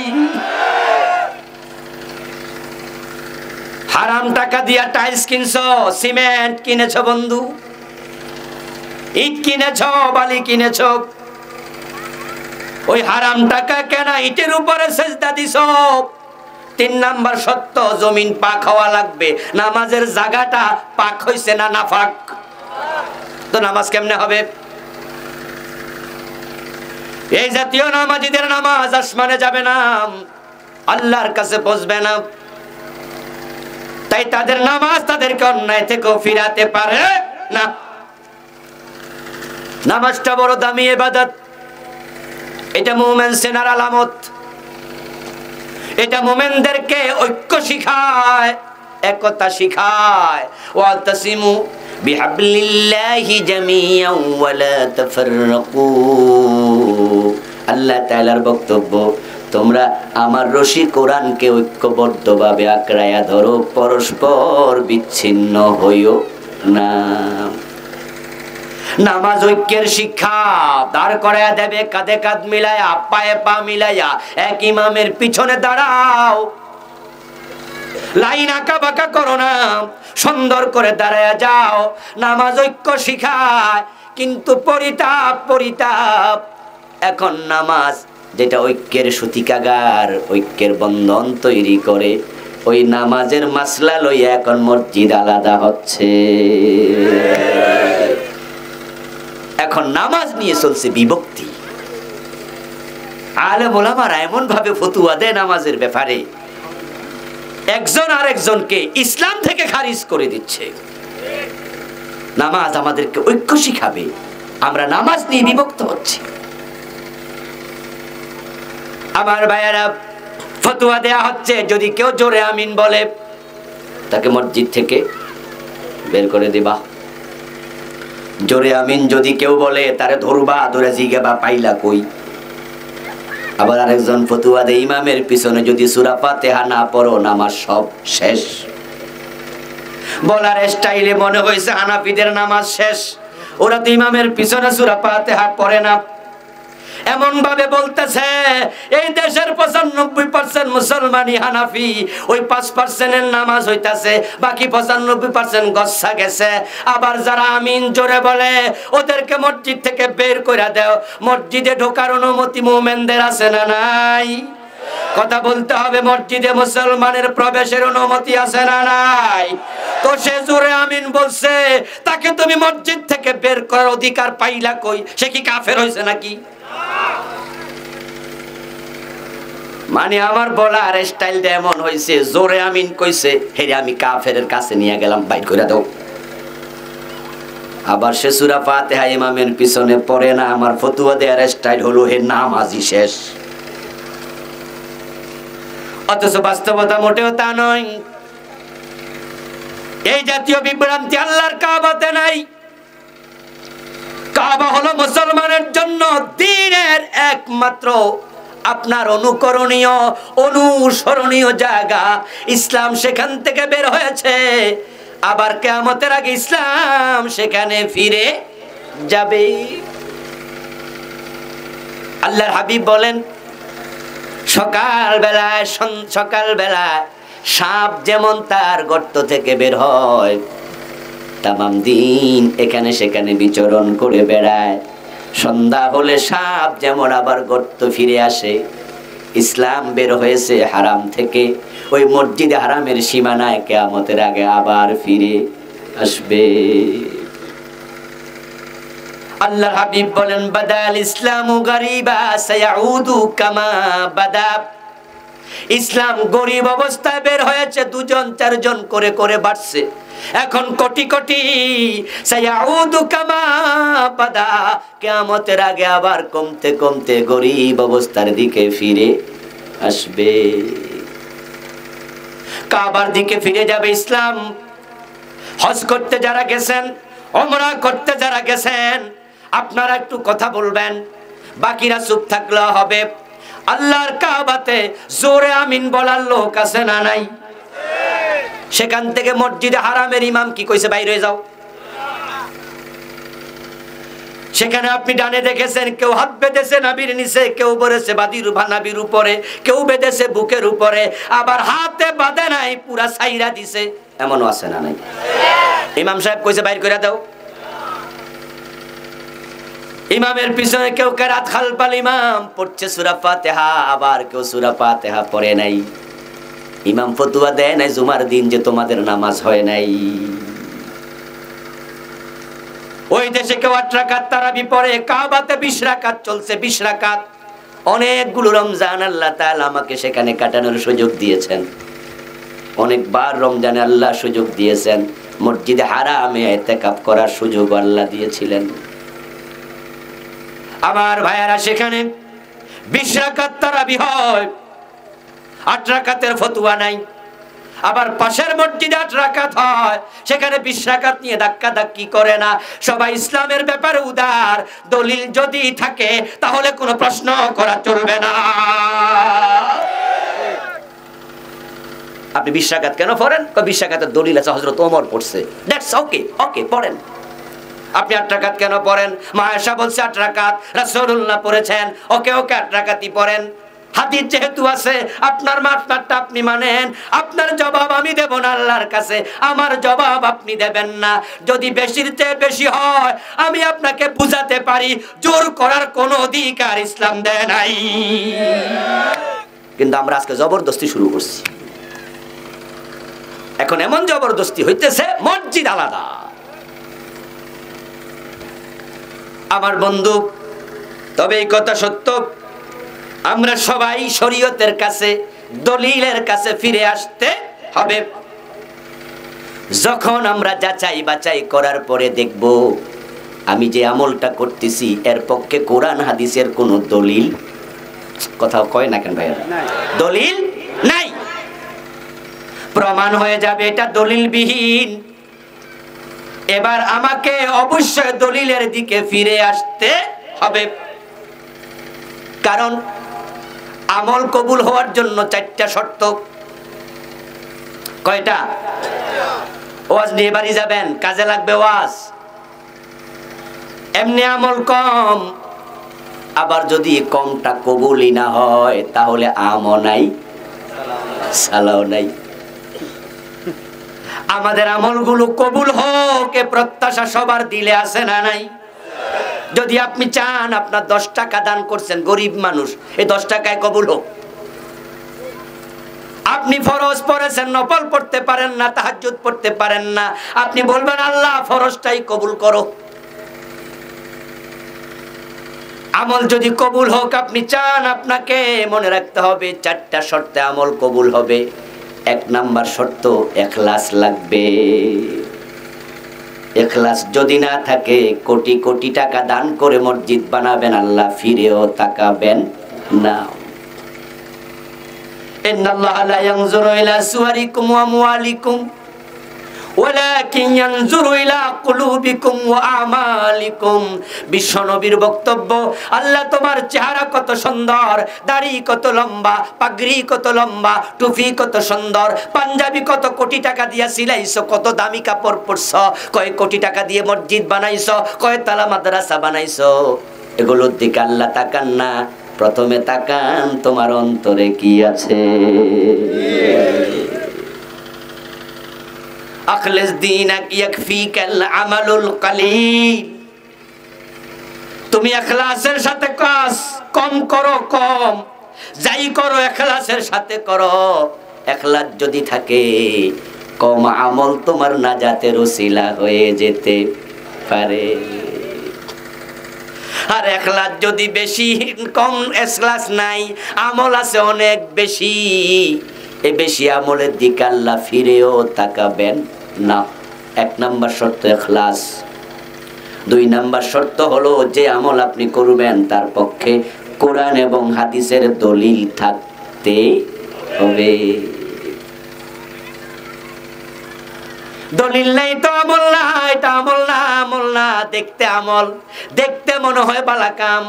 হারাম টাকা দিয়া টাইলস কিনছো, সিমেন্ট কিনেছো বন্ধু, ইট কিনেছো, বালি কিনেছো, ওই হারাম টাকা কেনা ইটের উপরে সেজদা দিছো। 3 নাম্বার সত্য, জমিন পাক হওয়া লাগবে। নামাজের জায়গাটা পাক হইছে না নাফাক? তো নামাজ কেমনে হবে? এই জাতীয় নামাজীদের নামাজ আসমানে যাবে না, আল্লাহর কাছে পৌঁছবে না। তাই তাদের নামাজ তাদেরকে অন্যায় থেকে ফিরাতে পারে না। নামাজটা বড় দামি ইবাদত, এটা মুমিন সেনার আলামত। এটা মুমিনদেরকে ঐক্য শিখায়, একতা শিখায়। ওয়াতাসিমু বিহাবলিল্লাহি জামিআন ওয়া লা তাফাররাকু। আল্লাহ তাআলার বক্তব্য, তোমরা আমার রশি কোরআনকে ঐক্যবদ্ধভাবে আঁকড়ায়া ধরো, পরস্পর বিচ্ছিন্ন হইও না। নামাজ ঐক্যের শিক্ষা, দাঁড় করায়া দেবে কাঁধে কাঁধ মিলায়া, পায়ে পা মিলাইয়া, এক ইমামের পিছনে দাঁড়াও। লাইন আঁকা বাঁকা করো না, সুন্দর করে দাঁড়ায়া যাও। নামাজ ঐক্য শিখায়, কিন্তু পরিতাপ, পরিতাপ, এখন নামাজ যেটা ঐক্যের সূতিকাগার, ঐক্যের বন্ধন তৈরি করে, ওই নামাজের মাসলা লইয়া এখন মসজিদ আলাদা হচ্ছে। এখন নামাজ নিয়ে চলছে বিভক্তি। আলেম ওলামারা এমন ভাবে ফতুয়া দেয় নামাজের ব্যাপারে, একজন আরেকজনকে ইসলাম থেকে খারিজ করে দিচ্ছে। নামাজ আমাদেরকে ঐক্য শিখাবে, আমরা নামাজ নিয়ে বিভক্ত হচ্ছি। আমার ভাইয়েরা, ফতোয়া দেয়া হচ্ছে যদি কেউ জোরে আমিন বলে তাকে মসজিদ থেকে বের করে দিবা। জোরে আমিন যদি কেউ বলে তারে ধরবা, ধরে জিজ্ঞাবা পাইলা কই। আবার আরেকজন ফতোয়া দেয় ইমামের পিছনে যদি সূরা ফাতিহা না পড়ো নামাজ সব শেষ। বলার স্টাইলে মনে হয়েছে হানাফিদের নামাজ শেষ, ওরা তো ইমামের পিছনে সূরা ফাতিহা পড়ে না। এমন ভাবে বলতেছে এই দেশের 95% মুসলমানই হানাফি, ওই 5% নামাজ হইতাছে, বাকি 95% গচ্ছা গেছে। আবার যারা আমিন জোরে বলে ওদেরকে মসজিদ থেকে বের করে দাও। মসজিদে ঢোকার অনুমতি মুমিনদের আছে না নাই? কথা বলতে হবে, মসজিদে মুসলমানের প্রবেশের অনুমতি আছে না নাই? তো সে জোরে আমিন বলছে, তাকে তুমি মসজিদ থেকে বের করার অধিকার পাইলা কই? সে কি কাফের হয়েছে নাকি? মানে আমার বলার স্টাইলটা এমন হয়েছে, জোরে আমিন কইছে হেরে আমি কাফেরের কাছে নিয়ে গেলাম, বাইর করে দাও। আবার সে সূরা ফাতিহা ইমামের পিছনে পড়ে না, আমার ফতোয়া দেওয়ার স্টাইল হলো হে নামাজই শেষ। অথচ বাস্তবতা মোটেও তা নয়। এই জাতীয় বিভ্রান্তি আল্লাহর কাবাতে নাই। কাবা হলো মুসলমানের জন্য দ্বীনের একমাত্র আপনার অনুকরণীয় অনুসরণীয় জায়গা। ইসলাম সেখান থেকে বের হয়েছে, আবার কিয়ামতের আগে ইসলাম সেখানে ফিরে যাবে। আল্লাহর হাবিব বলেন সকালবেলায় সাপ যেমন তার গর্ত থেকে বের হয়, তামাম দিন এখানে সেখানে বিচরণ করে বেড়ায়, সন্ধ্যা হলে সাপ যেমন আবার গর্ত ফিরে আসে। ইসলাম বের হয়েছে হারাম থেকে, ওই মসজিদে হারামের সীমানায় কিয়ামতের আগে আবার ফিরে আসবে। আল্লাহর হাবিব বলেন বাদাল ইসলামু গরিবা সায়াউদু কামা বাদা। ইসলাম গরিব অবস্থায় বের হয়েছে, 2জন 4জন করে করে বাড়ছে, এখন কোটি কোটি। সায়াউদু কামা বাদা, কিয়ামতের আগে আবার কমতে কমতে গরিব অবস্থার দিকে ফিরে আসবে, কাবার দিকে ফিরে যাবে ইসলাম। হজ করতে যারা গেছেন, ওমরা করতে যারা গেছেন, আপনারা একটু কথা বলবেন, বাকিরা চুপ থাকলে হবে। আল্লাহর কাবাতে জোরে আমিন বলার লোক আছে না নাই? সেখান থেকে মসজিদে হারামের ইমাম কি কইছে? বাইরে হয়ে যাও। সেখানে আপনি ডানে দেখেছেন কেউ হাত বেঁধেছে নাভির নিচে, কেউ বলেছে বাদির নাভির উপরে, কেউ বেঁধেছে বুকের উপরে, আবার হাতে বাঁধে নাই, পুরা ছাইরা দিছে। এমনও আছে না নাই? ইমাম সাহেব কইছে বাইর করে দাও। ইমামের পিছনে কেউ কেরাত খালপাল ইমাম পড়ছে সূরা ফাতিহা, আবার কেউ সূরা ফাতিহা পড়ে নাই। ইমাম ফতোয়া দেয় নাই জুমার দিন যে তোমাদের নামাজ হয় নাই। ওই দেশে কেউ 8 রাকাত তারাবি পড়ে, কাবাতে 20 রাকাত চলছে, 20 রাকাত। অনেকগুলো রমজান আল্লাহ তাআলা আমাকে সেখানে কাটানোর সুযোগ দিয়েছেন, অনেকবার রমজানে আল্লাহ সুযোগ দিয়েছেন, মসজিদে হারামে ইতিকাফ করার সুযোগ আল্লাহ দিয়েছিলেন। আমার ভাইয়ারা, সেখানে 20 রাকাত তারাবি হয়, 8 রাকাতের ফতোয়া নাই। আবার পাশের মসজিদে 8 রাকাত হয়, সেখানে 20 রাকাত নিয়ে ধাক্কা ধাক্কি করে না। সবাই ইসলামের ব্যাপারে উদার, দলিল যদি থাকে তাহলে কোনো প্রশ্ন করা চলবে না। আপনি 20 রাকাত কেন পড়েন? 20 রাকাতের দলিল আছে, হযরত ওমর পড়ছে, দ্যাটস ওকে, ওকে পড়েন। আপনি 8 রাকাত কেন পড়েন? মা আয়েশা বলছে 8 রাকাত, রাসূলুল্লাহ পড়েছেন, ওকে ওকে 8 রাকাতই পড়েন। হাদিস যেহেতু আছে, আপনার মাঠটা আপনি মানেন, আপনার জবাব আমি দেব না আল্লাহর কাছে, আমার জবাব আপনি দেবেন না। যদি বেশির চেয়ে বেশি হয় আমি আপনাকে বুঝাতে পারি, জোর করার কোনো অধিকার ইসলাম দেয় নাই। কিন্তু আমরা আজকে জবরদস্তি শুরু করছি। এখন এমন জবরদস্তি হইতেছে, মসজিদ আলাদা। আমার বন্ধু, তবে এই কথা সত্য, আমরা সবাই শরীয়তের কাছে, দলিলের কাছে ফিরে আসতে হবে। যখন আমরা যাচাই বাছাই করার পরে দেখব আমি যে আমলটা করতেছি এর পক্ষে কোরআন হাদিসের কোনো দলিল, কথাও কয় না কেন ভাইয়া, দলিল নাই, প্রমাণ হয়ে যাবে এটা দলিলবিহীন। এবার আমাকে অবশ্যই দলিলের দিকে ফিরে আসতে হবে। কারণ আমল কবুল হওয়ার জন্য 4টা শর্ত। কয়টা? ওয়াজ নিয়ে বাড়ি যাবেন, কাজে লাগবে ওয়াজ। এমনি আমল কম, আবার যদি কমটা কবুলই না হয় তাহলে আমও নাই সালাও নাই। আমাদের আমলগুলো কবুল হোক এ প্রত্যাশা সবার দিলে আছে না নাই? যদি আপনি চান আপনার 10 টাকা দান করছেন, গরিব মানুষ, এই 10 টাকায় কবুল হোক। আপনি ফরজ পড়েছেন, নফল পড়তে পারেন না, তাহাজ্জুদ পড়তে পারেন না, আপনি বলবেন আল্লাহ ফরজটাই কবুল করো। আমল যদি কবুল হোক আপনি চান, আপনাকে মনে রাখতে হবে 4টা শর্তে আমল কবুল হবে। 1 নাম্বার শর্ত ইখলাস লাগবে। ইখলাস যদি না থাকে কোটি কোটি টাকা দান করে মসজিদ বানাবেন, আল্লাহ ফিরেও তাকাবেন না। ইন্নাল্লাহা লা ইয়ানজুরু ইলা সুওয়ারিকুম ওয়া আমওয়ালিকুম ওয়ালাকিন ইয়ানজুরু ইলা কুলুবিকুম ওয়া আমালিকুম। বিশ্বনবীর বক্তব্য, আল্লাহ তোমার চেহারা কত সুন্দর, দাড়ি কত লম্বা, পাগড়ি কত লম্বা, টুপি কত সুন্দর, পাঞ্জাবি কত কোটি টাকা দিয়ে সিলাইছো, কত দামি কাপড় পরছো, কয় কোটি টাকা দিয়ে মসজিদ বানাইছো, কয় তালা মাদ্রাসা বানাইছো, এগুলোর দিকে আল্লাহ তাকান না। প্রথমে তাকান তোমার অন্তরে কি আছে। আখলিস দীনাক ইয়াকফিকাল আমালুল কালিল। তুমি ইখলাসের সাথে কাজ কম করো, কম যাই করো ইখলাসের সাথে করো। ইখলাস যদি থাকে কম আমল তোমার নাজাতের ওসিলা হয়ে যেতে পারে। আর ইখলাস যদি বেশি, কম ইখলাস নাই, আমল আছে অনেক বেশি, এই বেশি আমলের দিকে আল্লাহ ফিরেও তাকাবেন না। 1 নাম্বার শর্ত ইখলাস। 2 নাম্বার শর্ত হলো যে আমল আপনি করবেন তার পক্ষে কোরআন এবং হাদিসের দলিল থাকতে হবে। দলিল নাই তো আমল না, এটা আমল না, আমল না। দেখতে আমল, দেখতে মনে হয় বালা কাম।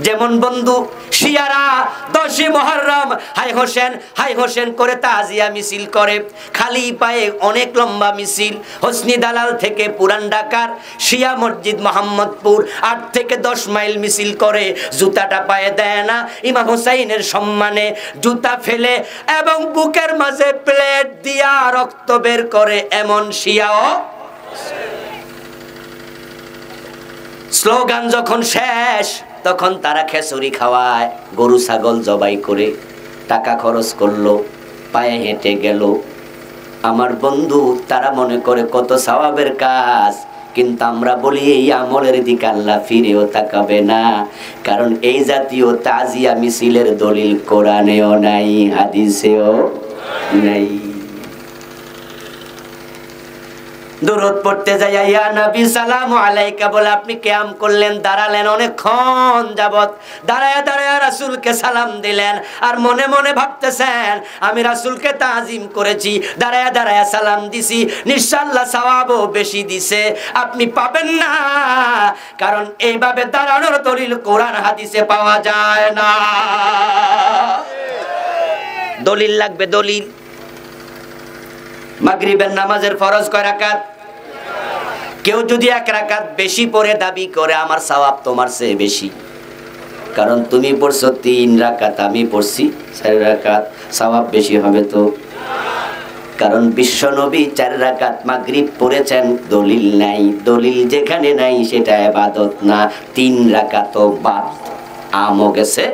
যেমন বন্ধু শিয়ারা 10ই মুহররম হাই হোসেন হাই হোসেন করে তাজিয়া মিছিল করে, খালি পায়ে অনেক লম্বা মিছিল, হোসনি দালাল থেকে পুরান ঢাকার শিয়া মসজিদ মোহাম্মদপুর 8 থেকে 10 মাইল মিছিল করে, জুতাটা পায়ে দেয় না ইমাম হুসাইনের সম্মানে, জুতা ফেলে এবং বুকের মাঝে প্লেট দিয়া রক্ত বের করে, এমন শিয়াও। স্লোগান যখন শেষ তখন তারা খেচুড়ি খাওয়ায়, গরু ছাগল জবাই করে টাকা খরচ করলো, পায়ে হেঁটে গেল। আমার বন্ধু তারা মনে করে কত সওয়াবের কাজ, কিন্তু আমরা বলি এই আমলের দিকে আল্লাহ ফিরেও তাকাবে না। কারণ এই জাতীয় তাজিয়া মিছিলের দলিল কোরআনেও নাই, হাদিসেও নাই। দুরূদ পড়তে যাই, ইয়া নবী সালামু আলাইকা বলে আপনি কিয়াম করলেন, দাঁড়ালেন অনেকক্ষণ যাবত, দাঁড়ায়া দাঁড়ায়া রাসূলকে সালাম দিলেন, আর মনে মনে ভাবতেছেন আমি রাসূলকে তাজিম করেছি, দাঁড়ায়া দাঁড়ায়া সালাম দিছি, ইনশাআল্লাহ সওয়াবও বেশি দিছে। আপনি পাবেন না, কারণ এইভাবে দাঁড়ানোর দলিল কোরআন হাদিসে পাওয়া যায় না। দলিল লাগবে, দলিল। মাগরিবের নামাজের ফরজ কয় রাকাত? কেউ যদি 1 রাকাত বেশি পড়ে দাবি করে আমার সওয়াব তোমার চেয়ে বেশি, কারণ তুমি পড়ছো 3 রাকাত, আমি পড়ছি 4 রাকাত, সওয়াব বেশি হবে তো? কারণ বিশ্ব নবী 4 রাকাত মাগরিব পড়েছেন, দলিল নাই। দলিল যেখানে নাই সেটা ইবাদত না। 3 রাকাতও বাদ, আমও গেছে,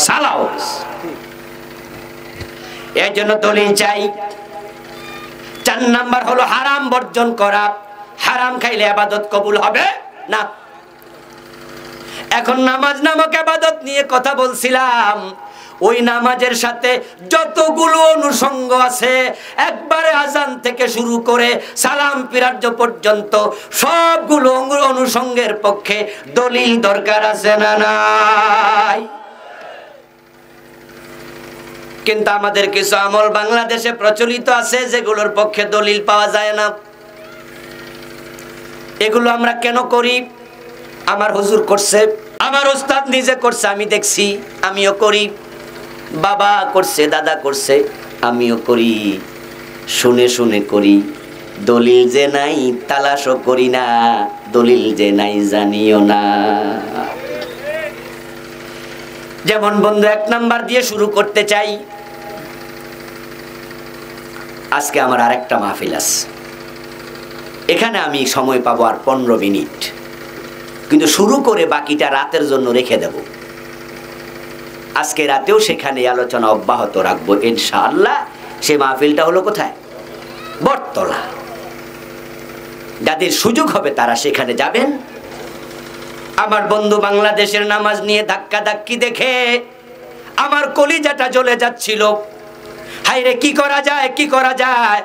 সালাও গেছে। এর জন্য দলিল চাই। 4 নাম্বার হলো হারাম বর্জন করা। হারাম খাইলে ইবাদত কবুল হবে না। এখন নামাজ নামক ইবাদত নিয়ে কথা বলছিলাম। ওই নামাজের সাথে যতগুলো অনুষঙ্গ আছে একবারে আজান থেকে শুরু করে সালাম ফিরানো পর্যন্ত সবগুলো অনুষঙ্গের পক্ষে দলিল দরকার আছে না নাই? কিন্তু আমাদের কিছু আমল বাংলাদেশে প্রচলিত আছে যেগুলোর পক্ষে দলিল পাওয়া যায় না। এগুলো আমরা কেন করি? আমার হুজুর করছে, আমার ওস্তাদ নিজে করছে, আমি দেখছি, আমিও করি, বাবা করছে, দাদা করছে, আমিও করি, শুনে শুনে করি। দলিল যে নাই তালাশও করি না, দলিল যে নাই জানিও না। যেমন বন্ধু 1 নাম্বার দিয়ে শুরু করতে চাই। আজকে আমার আরেকটা মাহফিল আছে, এখানে আমি সময় পাবো আর 15 মিনিট, কিন্তু শুরু করে বাকিটা রাতের জন্য রেখে দেব। আজকে রাতেও সেখানে আলোচনা অব্যাহত রাখবো ইনশাআল্লাহ। সে মাহফিলটা হলো কোথায়? বটতলা। যাদের সুযোগ হবে তারা সেখানে যাবেন। আমার বন্ধু বাংলাদেশের নামাজ নিয়ে ধাক্কা ধাক্কি দেখে আমার কলিজাটা জ্বলে যাচ্ছিল। হায়রে কি করা যায়, কি করা যায়?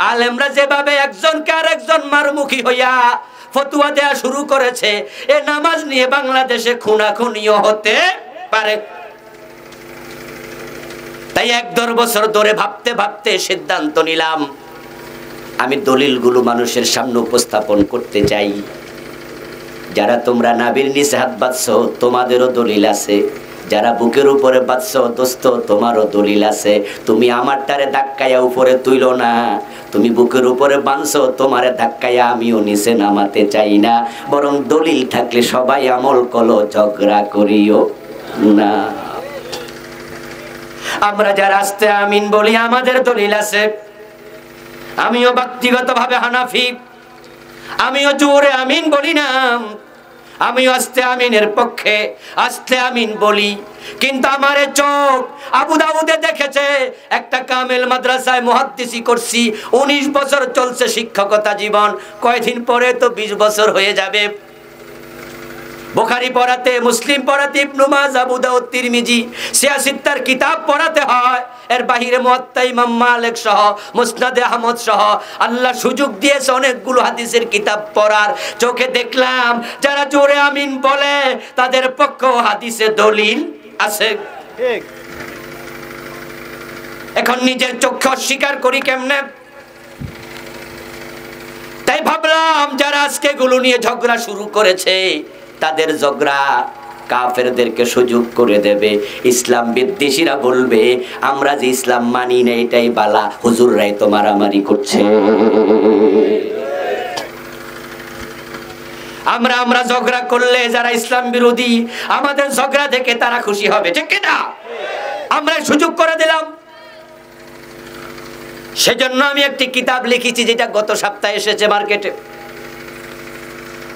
আলেমরা যেভাবে একজনকে আর একজন মারমুখী হইয়া ফতোয়া দেয়া শুরু করেছে, এ নামাজ নিয়ে বাংলাদেশে খুনাখুনিও হতে পারে। তাই 1-1.5 বছর ধরে ভাবতে ভাবতে সিদ্ধান্ত নিলাম আমি দলিলগুলো মানুষের সামনে উপস্থাপন করতে চাই। যারা তোমরা নাভির নিচে হাত বাঁধছো তোমাদেরও দলিল আছে, যারা বুকের উপরে বাঁধছো দোস্ত তোমারও দলিল আছে। তুমি আমারটারে ধাক্কাইয়া উপরে তুইলো না, তুমি বুকের উপরে বাঁধছো, তোমারে ধাক্কাইয়া আমিও নিচে নামাতে চাই না। বরং দলিল থাকলে সবাই আমল করো, ঝগড়া করিও না। আমরা যারা আস্তে আমিন বলি আমাদের দলিল আছে। আমিও ব্যক্তিগতভাবে হানাফি, আমিও জোরে আমিন বলি না, আমিও আস্তে আমিনের পক্ষে আস্তে আমিন বলি। কিন্তু আমার চোখ আবু দাউদে দেখেছে একটা কামেল মাদ্রাসায় মুহাদ্দিসি করছি, 19 বছর চলছে শিক্ষকতা জীবন, কয়দিন পরে তো 20 বছর হয়ে যাবে। বুখারী পড়াতে, মুসলিম পড়াতে, ইবনে মাজাহ, আবু দাউদ, তিরমিজি, সিয়াসিত্তার কিতাব পড়াতে হয়। এর বাহিরে মুয়াত্তা ইমাম মালিক সহ, মুসনাদে আহমদ সহ আল্লাহ সুযোগ দিয়েছে অনেকগুলো হাদিসের কিতাব পড়ার। চোখে দেখলাম যারা জোরে আমিন বলে তাদের পক্ষে হাদিসে দলিল আছে। ঠিক। এখন নিজের চোখে অস্বীকার করি কেমনে? তাই ভাবলাম যারা আজকে এগুলো নিয়ে ঝগড়া শুরু করেছে তাদের ঝগড়া কাফেরদেরকে সুযোগ করে দেবে। ইসলাম বিদ্বেষীরা বলবে আমরা যে ইসলাম মানি না এটাই বালা, হুজুররাই তো মারামারি করছে। আমরা ঝগড়া করলে যারা ইসলাম বিরোধী আমাদের ঝগড়া দেখে তারা খুশি হবে, ঠিক কি না? আমরা সুযোগ করে দিলাম। সেজন্য আমি একটি কিতাব লিখেছি যেটা গত সপ্তাহে এসেছে মার্কেটে।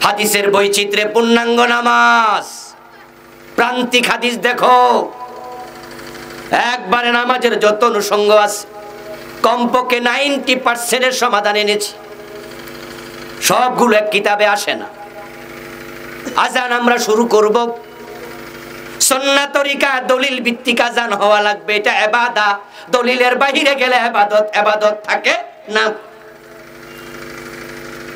হাদিসের বৈচিত্র্যে পূর্ণাঙ্গ নামাজ। প্রান্তিক হাদিস দেখো, একবারে নামাজের যত অনুষঙ্গ আছে কমপক্ষে 90% সমাধান এনেছি। সবগুলো এক কিতাবে আসে না। আজান আমরা শুরু করব সুন্নাহ তরিকা, দলিল ভিত্তিক আজান হওয়া লাগবে, এটা ইবাদত। দলিলের বাইরে গেলে ইবাদত থাকে না।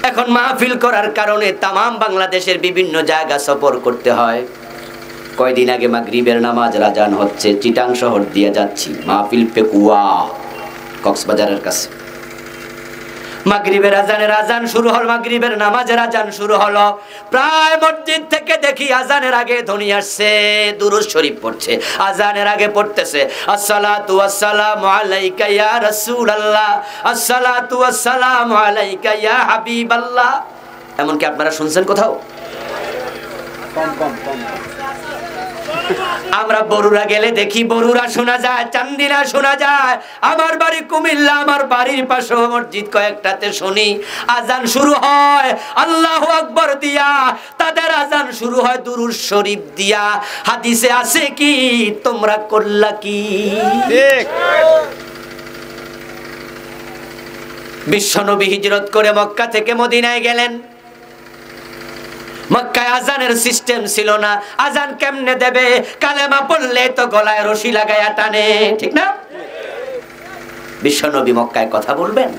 এখন মাহফিল করার কারণে তামাম বাংলাদেশের বিভিন্ন জায়গা সফর করতে হয়। কয়দিন আগে মাগরিবের নামাজ আজান হচ্ছে, চিটাং শহর দিয়ে যাচ্ছি, মাহফিল পেকুয়া কক্সবাজারের কাছে। মাগরিবের আজান শুরু হল, মাগরিবের নামাজের আজান শুরু হলো। প্রায় মসজিদ থেকে দেখি আজানের আগে ধ্বনি আসছে, দুরূদ শরীফ পড়ছে। আজানের আগে পড়তেছে আসসালাতু ওয়াসসালামু আলাইকা ইয়া রাসূলুল্লাহ, আসসালাতু ওয়াসসালামু আলাইকা ইয়া হাবিবাল্লাহ। এমন কি আপনারা শুনছেন কোথাও? কম। আমরা বরুড়া গেলে দেখি বরুড়া শোনা যায়, চান্দিনা শোনা যায়। আমার বাড়ি কুমিল্লা, আমার বাড়ির পাশে মসজিদ কয়েকটাতে শুনি আজান শুরু হয় আল্লাহু আকবার দিয়া, তাদের আজান শুরু হয় দুরূদ শরীফ দিয়া। হাদিসে আছে কি তোমরা করলা কি? ঠিক। বিশ্বনবী হিজরত করে মক্কা থেকে মদিনায় গেলেন। মক্কায় আজানের সিস্টেম ছিল না, আজান কেমনে দেবে? কালেমা পড়লে তো গলায় রশি লাগায়া টানে, ঠিক না? বিশ্বনবী মক্কায় কথা বলবেন,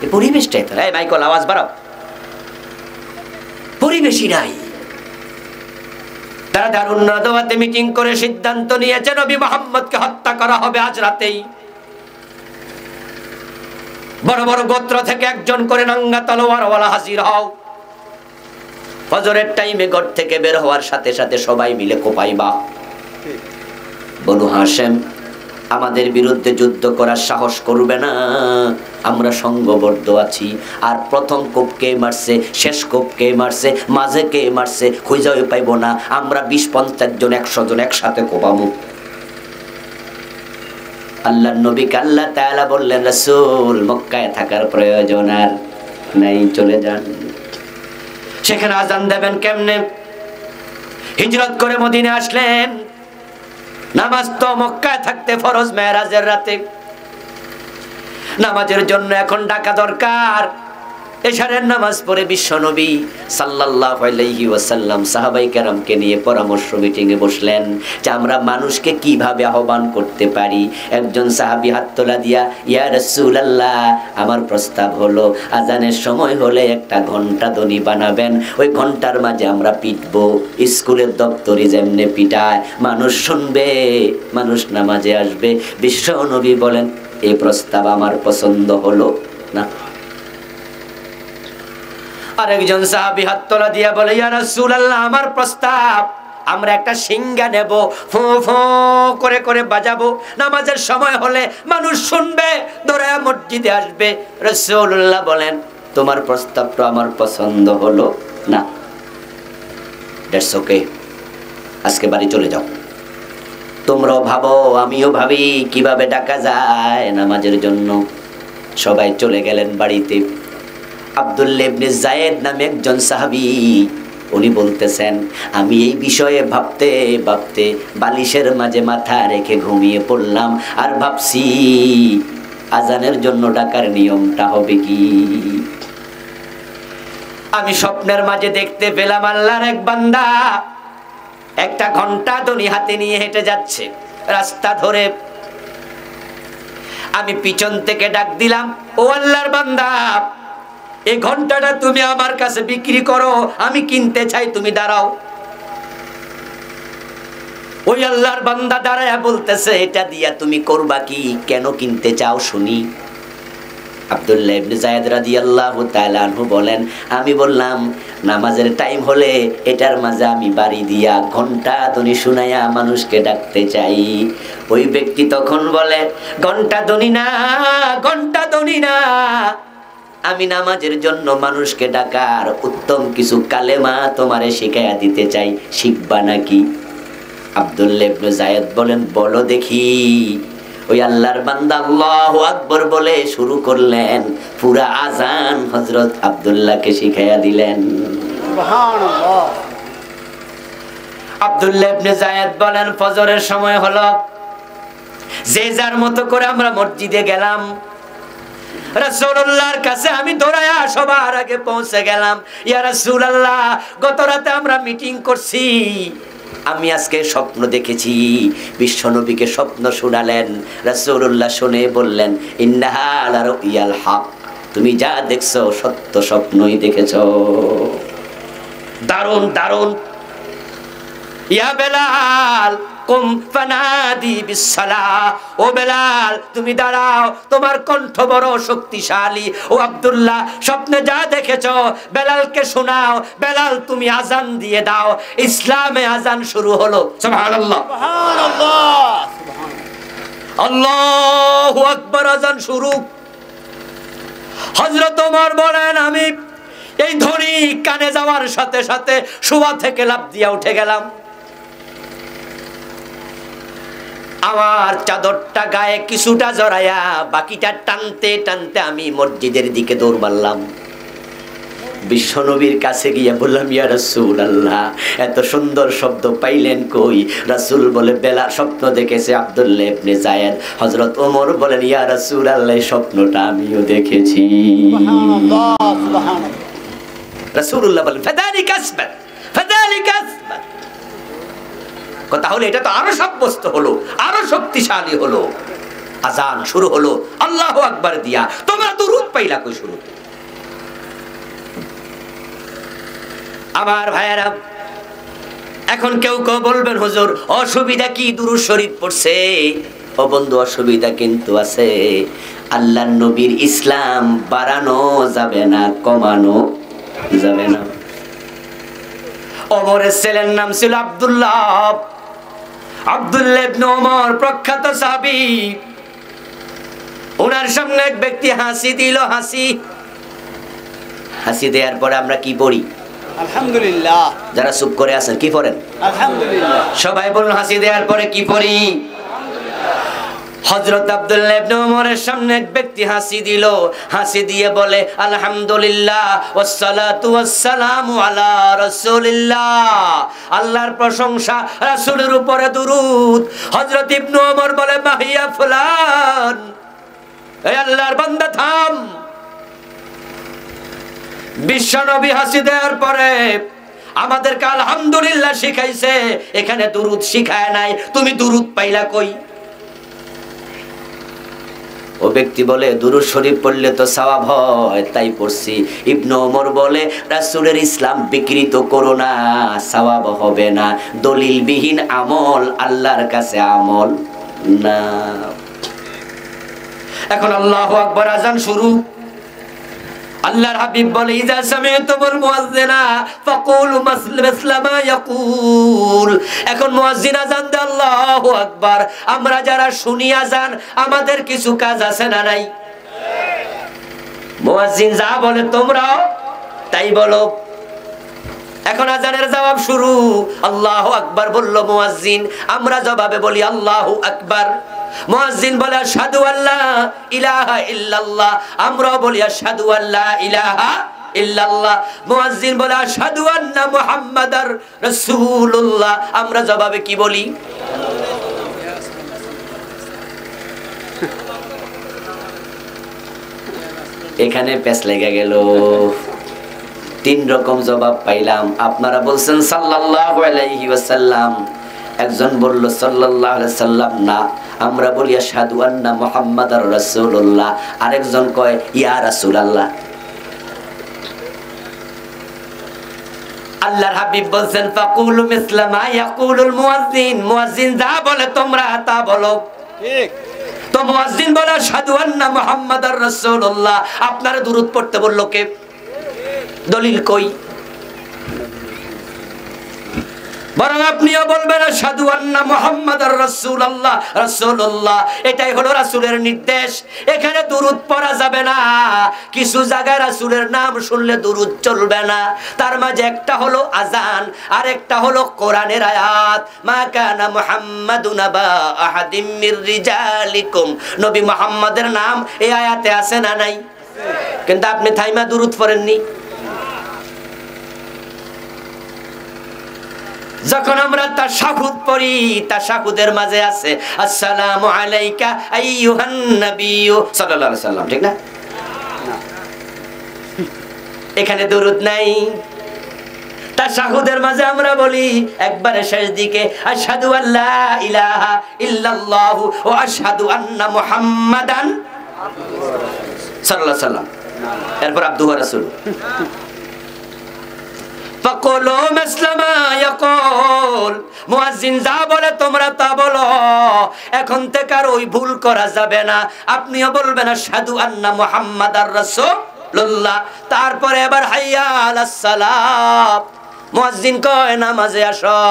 এই পরিবেশটাই তো। এই মাইকল আওয়াজ বাড়াও, পরিবেশই নাই। তারা দারুন নাদওয়াতে মিটিং করে সিদ্ধান্ত নিয়েছে নবী মুহাম্মদকে হত্যা করা হবে আজ রাতেই। বড় বড় গোত্র থেকে একজন করে নাঙ্গা তলোয়ারওয়ালা হাজির হও। ফজরের টাইমে ঘর থেকে বের হওয়ার সাথে সাথে সবাই মিলে কোপাইবা, বনু হাশেম আমাদের বিরুদ্ধে যুদ্ধ করার সাহস করবে না, আমরা সংঘবদ্ধ আছি। আর প্রথম কোপ কে মারছে, শেষ কোপ কে মারছে, মাঝে কে মারছে খুঁজেও পাইব না। আমরা 20-50 জন 100 জন একসাথে কোপামু। আল্লাহর নবীকে আল্লাহ তাআলা বললেন, রাসূল মক্কায় থাকার প্রয়োজন আর নাই, চলে যান। সেখানে আজান দেবেন কেমনে? হিজরত করে মদিনা আসলেন। নামাজ তো মক্কায় থাকতে ফরজ, মেরাজের রাতে নামাজের জন্য এখন ডাকা দরকার। এশারের নামাজ পড়ে বিশ্বনবী সাল্লাল্লাহু আলাইহি ওয়াসাল্লাম সাহাবায়ে কেরামকে নিয়ে পরামর্শ মিটিং এ বসলেন যে আমরা মানুষকে কিভাবে আহ্বান করতে পারি। একজন সাহাবী হাত তোলা দিয়া, ইয়া রাসূলুল্লাহ আমার প্রস্তাব হলো আজানের সময় হলে একটা ঘন্টা ধ্বনি বানাবেন, ওই ঘন্টার মাঝে আমরা পিটবো, স্কুলের দপ্তরি যেমনে পিটায়, মানুষ শুনবে, মানুষ নামাজে আসবে। বিশ্বনবী বলেন এই প্রস্তাব আমার পছন্দ হলো না। আরেকজন সাহাবী হাত তোলা দিয়া বলে, ইয়া রাসূলুল্লাহ আমার প্রস্তাব, আমরা একটা সিংহা নেব, ফু ফু করে করে বাজাবো, নামাজের সময় হলে মানুষ শুনবে, দৌড়ায়া মসজিদে আসবে। রাসূলুল্লাহ বলেন তোমার প্রস্তাবটা আমার পছন্দ হলো না, দ্যাটস ওকে, আজকে বাড়ি চলে যাও। তোমরাও ভাবো, আমিও ভাবি কিভাবে ডাকা যায় নামাজের জন্য। সবাই চলে গেলেন বাড়িতে। আব্দুল্লাহ ইবনে যায়েদ নামে একজন সাহাবী, উনি বলতেছেন আমি এই বিষয়ে ভাবতে ভাবতে বালিশের মাঝে মাথা রেখে ঘুমিয়ে পড়লাম আর ভাবছি আজানের জন্য ডাকার নিয়মটা হবে কি। আমি স্বপ্নের মাঝে দেখতে পেলাম আল্লাহর এক বান্দা একটা ঘন্টা ধ্বনি হাতে নিয়ে হেঁটে যাচ্ছে রাস্তা ধরে। আমি পিছন থেকে ডাক দিলাম, ও আল্লাহর বান্দা, এই ঘন্টাটা তুমি আমার কাছে বিক্রি করো, আমি কিনতে চাই, তুমি দাঁড়াও। ওই আল্লাহর বান্দা দাঁড়ায়া বলতেছে, এটা দিয়া তুমি করবা কি, কেন কিনতে চাও শুনি। আব্দুল্লাহ ইবনে যায়েদ রাদিয়াল্লাহু তাআলা আনহু বলেন, আমি বললাম নামাজের টাইম হলে এটার মাঝে আমি বাড়ি দিয়া ঘন্টা ধ্বনি শুনাইয়া মানুষকে ডাকতে চাই। ওই ব্যক্তি তখন বলে, ঘন্টা ধ্বনি না, ঘন্টা ধ্বনি না, আমি নামাজের জন্য মানুষকে ডাকার উত্তম কিছু কালেমা তোমারে শিখাইয়া দিতে চাই, শিখবা নাকি? আব্দুল্লাহ ইবনে যায়েদ বলেন, বলো দেখি। ওই আল্লাহর বান্দা আল্লাহু আকবার বলে শুরু করলেন, পুরা আজান হযরত আব্দুল্লাহকে শিখাইয়া দিলেন। সুবহানাল্লাহ। আব্দুল্লাহ ইবনে যায়েদ বলেন, ফজরের সময় হলো, যে যার মতো করে আমরা মসজিদে গেলাম। রাসূলুল্লাহর কাছে আমি দৌড়ায়া সবার আগে পৌঁছে গেলাম। ইয়া রাসূলুল্লাহ, গত রাতে আমরা মিটিং করছি, আমি আজকে স্বপ্ন দেখেছি। বিশ্বনবীকে স্বপ্ন শোনালেন। রাসূলুল্লাহ শুনে বললেন, ইন্নাহা লারুয়াল হক, তুমি যা দেখছো সত্য স্বপ্নই দেখেছো। দারুন দারুন। ইয়া বেলাল কুম ফানাদি বিসসালাহ, ও বেলাল তুমি দাঁড়াও, তোমার কণ্ঠ বড় শক্তিশালী। ও আব্দুল্লাহ, স্বপ্নে যা দেখেছো বেলালকে শোনাও, বেলাল তুমি আজান দিয়ে দাও। ইসলামে আজান শুরু হলো। সুবহানাল্লাহ, সুবহানাল্লাহ, আল্লাহু আকবার। আজান শুরু। হযরত ওমর বলেন, আমি এই ধ্বনি কানে যাওয়ার সাথে সাথে শোয়া থেকে লাফ দিয়া উঠে গেলাম। আমার চাদরটা গায়ে কিছুটা জড়ায়া বাকিটা টানতে টানতে আমি মসজিদের দিকে দৌড় মারলাম। বিশ্বনবীর কাছে গিয়ে বললাম, ইয়া রাসূলুল্লাহ, এত সুন্দর শব্দ পাইলেন কই? রাসূল বলে, বেলাল স্বপ্ন দেখেছে আব্দুল্লাহ ইবনে যায়েদ। হযরত ওমর বলেন, ইয়া রাসূলুল্লাহ, স্বপ্নটা আমিও দেখেছি। সুবহানাল্লাহ, সুবহানাল্লাহ। রাসূলুল্লাহ বলেন, ফাদানিকা আসবাত, ফাযালিকা আসবাত। তাহলে এটা তো আরো সাব্যস্ত হলো, আরো শক্তিশালী হলো। আজান শুরু হলো আল্লাহু আকবার দিয়া, তোমরা দুরূদ পাইলা কই শুরু? আমার ভাইয়েরা, এখন কেউ কেউ বলবেন হুজুর অসুবিধা কি দুরূদ শরীফ পড়ছে? ও বন্ধু, অসুবিধা কিন্তু আছে। আল্লাহর নবীর ইসলাম বাড়ানো যাবে না, কমানো যাবে না। ওমরের ছেলের নাম ছিল আব্দুল্লাহ। আব্দুল্লাহ ইবনে ওমর প্রখ্যাত সাহাবী। ওনার সামনে এক ব্যক্তি হাসি দিল, হাসি দেওয়ার পরে আমরা কি পড়ি? আলহামদুলিল্লাহ। যারা চুপ করে আছেন কি পড়েন? আলহামদুলিল্লাহ। সবাই বলুন হাসি দেওয়ার পরে কি পড়ি? হযরত আব্দুল্লাহ ইবনে ওমরের সামনে এক ব্যক্তি হাসি দিল, হাসি দিয়ে বলে আলহামদুলিল্লাহ ওয়াসসালাতু ওয়াসসালামু আলা রাসূলিল্লাহ। আল্লাহর প্রশংসা, রাসূলের উপরে দুরূদ। হযরত ইবনে ওমর বলে মাহিয়া ফুলান, এই আল্লাহর বান্দা থাম। বিশ্বনবী হাসি দেওয়ার পরে আমাদেরকে আলহামদুলিল্লাহ শিখাইছে, এখানে দুরূদ শিখায় নাই, তুমি দুরূদ পাইলা কই? ও ব্যক্তি বলে দুরূদ শরীফ পড়লে তো সওয়াব হয়, তাই পড়ছি। ইবনে ওমর বলে রাসূলের ইসলাম বিকৃত করো না, সওয়াব হবে না। দলিলবিহীন আমল আল্লাহর কাছে আমল না। এখন আল্লাহু আকবার, আযান শুরু। আল্লাহর হাবিব বলে ইজা সামি'তুমুল মুয়াজ্জিনা ফাকুলু মিসলা মা ইয়াকুল। এখন মুয়াজ্জিন আযান দেয় আল্লাহু আকবার, আমরা যারা শুনি আযান আমাদের কিছু কাজ আছে না নাই? মুয়াজ্জিন যা বলে তোমরাও তাই বলো। এখন আযানের জবাব শুরু। আল্লাহু আকবার বলল মুয়াজ্জিন, আমরা জবাবে বলি আল্লাহু আকবার। মুয়াজ্জিন বলে আশহাদু আল্লা ইলাহা ইল্লাল্লাহ, আমরা বলি আশহাদু আল্লা ইলাহা ইল্লাল্লাহ। মুয়াজ্জিন বলে আশহাদু আন্না মুহাম্মাদার রাসূলুল্লাহ, আমরা জবাবে কি বলি? এখানে পেছ লেগে গেল। তিন রকম জবাব পাইলাম। আপনারা বলছেন সাল্লাল্লাহু আলাইহি ওয়াসাল্লাম, একজন বলল সাল্লাল্লাহু আলাইহি সাল্লাম না, আমরা বলি আশহাদু আন্না মুহাম্মাদার রাসূলুল্লাহ। আরেকজন কয় ইয়া রাসূলুল্লাহ। আল্লাহর হাবিব বলছেন ফাকুলু মিসলা মা ইয়াকুলুল মুয়াজ্জিন, মুয়াজ্জিন যা বলে তোমরা তা বলো। ঠিক। তো মুয়াজ্জিন বলে আশহাদু আন্না মুহাম্মাদার রাসূলুল্লাহ, আপনারা দুরূদ পড়তে বলল কে? দলিল কই? বরং আপনিও বলবেন আশহাদু আন্না মুহাম্মাদার রাসূলুল্লাহ, রাসূলুল্লাহ। এটাই হলো রাসূলের নির্দেশ। এখানে দুরূদ পড়া যাবে না। কিছু জায়গায় রাসূলের নাম শুনলে দুরূদ চলবে না। তার মাঝে একটা হলো আযান, আর একটা হলো কোরআনের আয়াত, মা কানা মুহাম্মাদুন আবা আহাদিম মির রিজালিকুম। নবী মুহাম্মাদের নাম এই আয়াতে আছে না নাই? কিন্তু আপনি থাইমা দুরূদ পড়েননি। যখন আমরা তাশাহুদ পড়ি, তাশাহুদের মাঝে আছে আসসালামু আলাইকা আইয়ুহান নাবিয়্যু সাল্লাল্লাহু আলাইহি সাল্লাম, ঠিক না? এখানে দুরূদ নাই। তাশাহুদের মাঝে আমরা বলি একবারে শেষ দিকে আশহাদু আল্লা ইলাহা ইল্লাল্লাহু ওয়া আশহাদু আন্না মুহাম্মাদান সাল্লাল্লাহু আলাইহি সাল্লাম, এরপর আব্দুহু ওয়া রাসূলুহু। ফাকুলু মিসলা মা ইয়াকুল, মুয়াজ্জিন যা বলে তোমরা তা বলো। এখন থেকে আর ওই ভুল করা যাবে না। আপনিও বলবেন আশহাদু আন্না মুহাম্মাদার রাসূলুল্লাহ। তারপরে এবার হাইয়া আলাস সালাত। মুয়াজ্জিন কয় নামাজে আসো।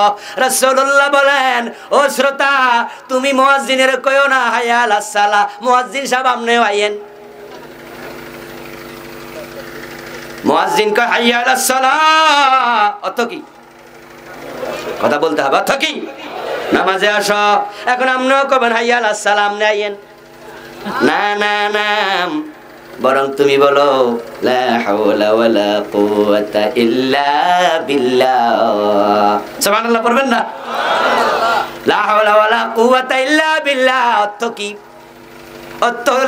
রাসূলুল্লাহ বলেন ও শ্রোতা, তুমি মুয়াজ্জিনের কইও না হাইয়া আলাস সালাহ, মুয়াজ্জিন সাহেব আপনিও আইয়েন। মুয়াজ্জিন কয় হাইয়া আলাস সালাহ, অর্থ কি? কথা বলতে হবে, অর্থ কি? নামাজে আসো। এখন আপনিও কবেন হাইয়া আলাস সালাম, আপনি আইয়েন। না না না, বরং তুমি বলো লা হাওলা ওয়ালা কুওয়াতা ইল্লা বিল্লাহ। সুবহানাল্লাহ পড়বেন না? লা হাওলা ওয়ালা কুওয়াতা ইল্লা বিল্লাহ অর্থ কি?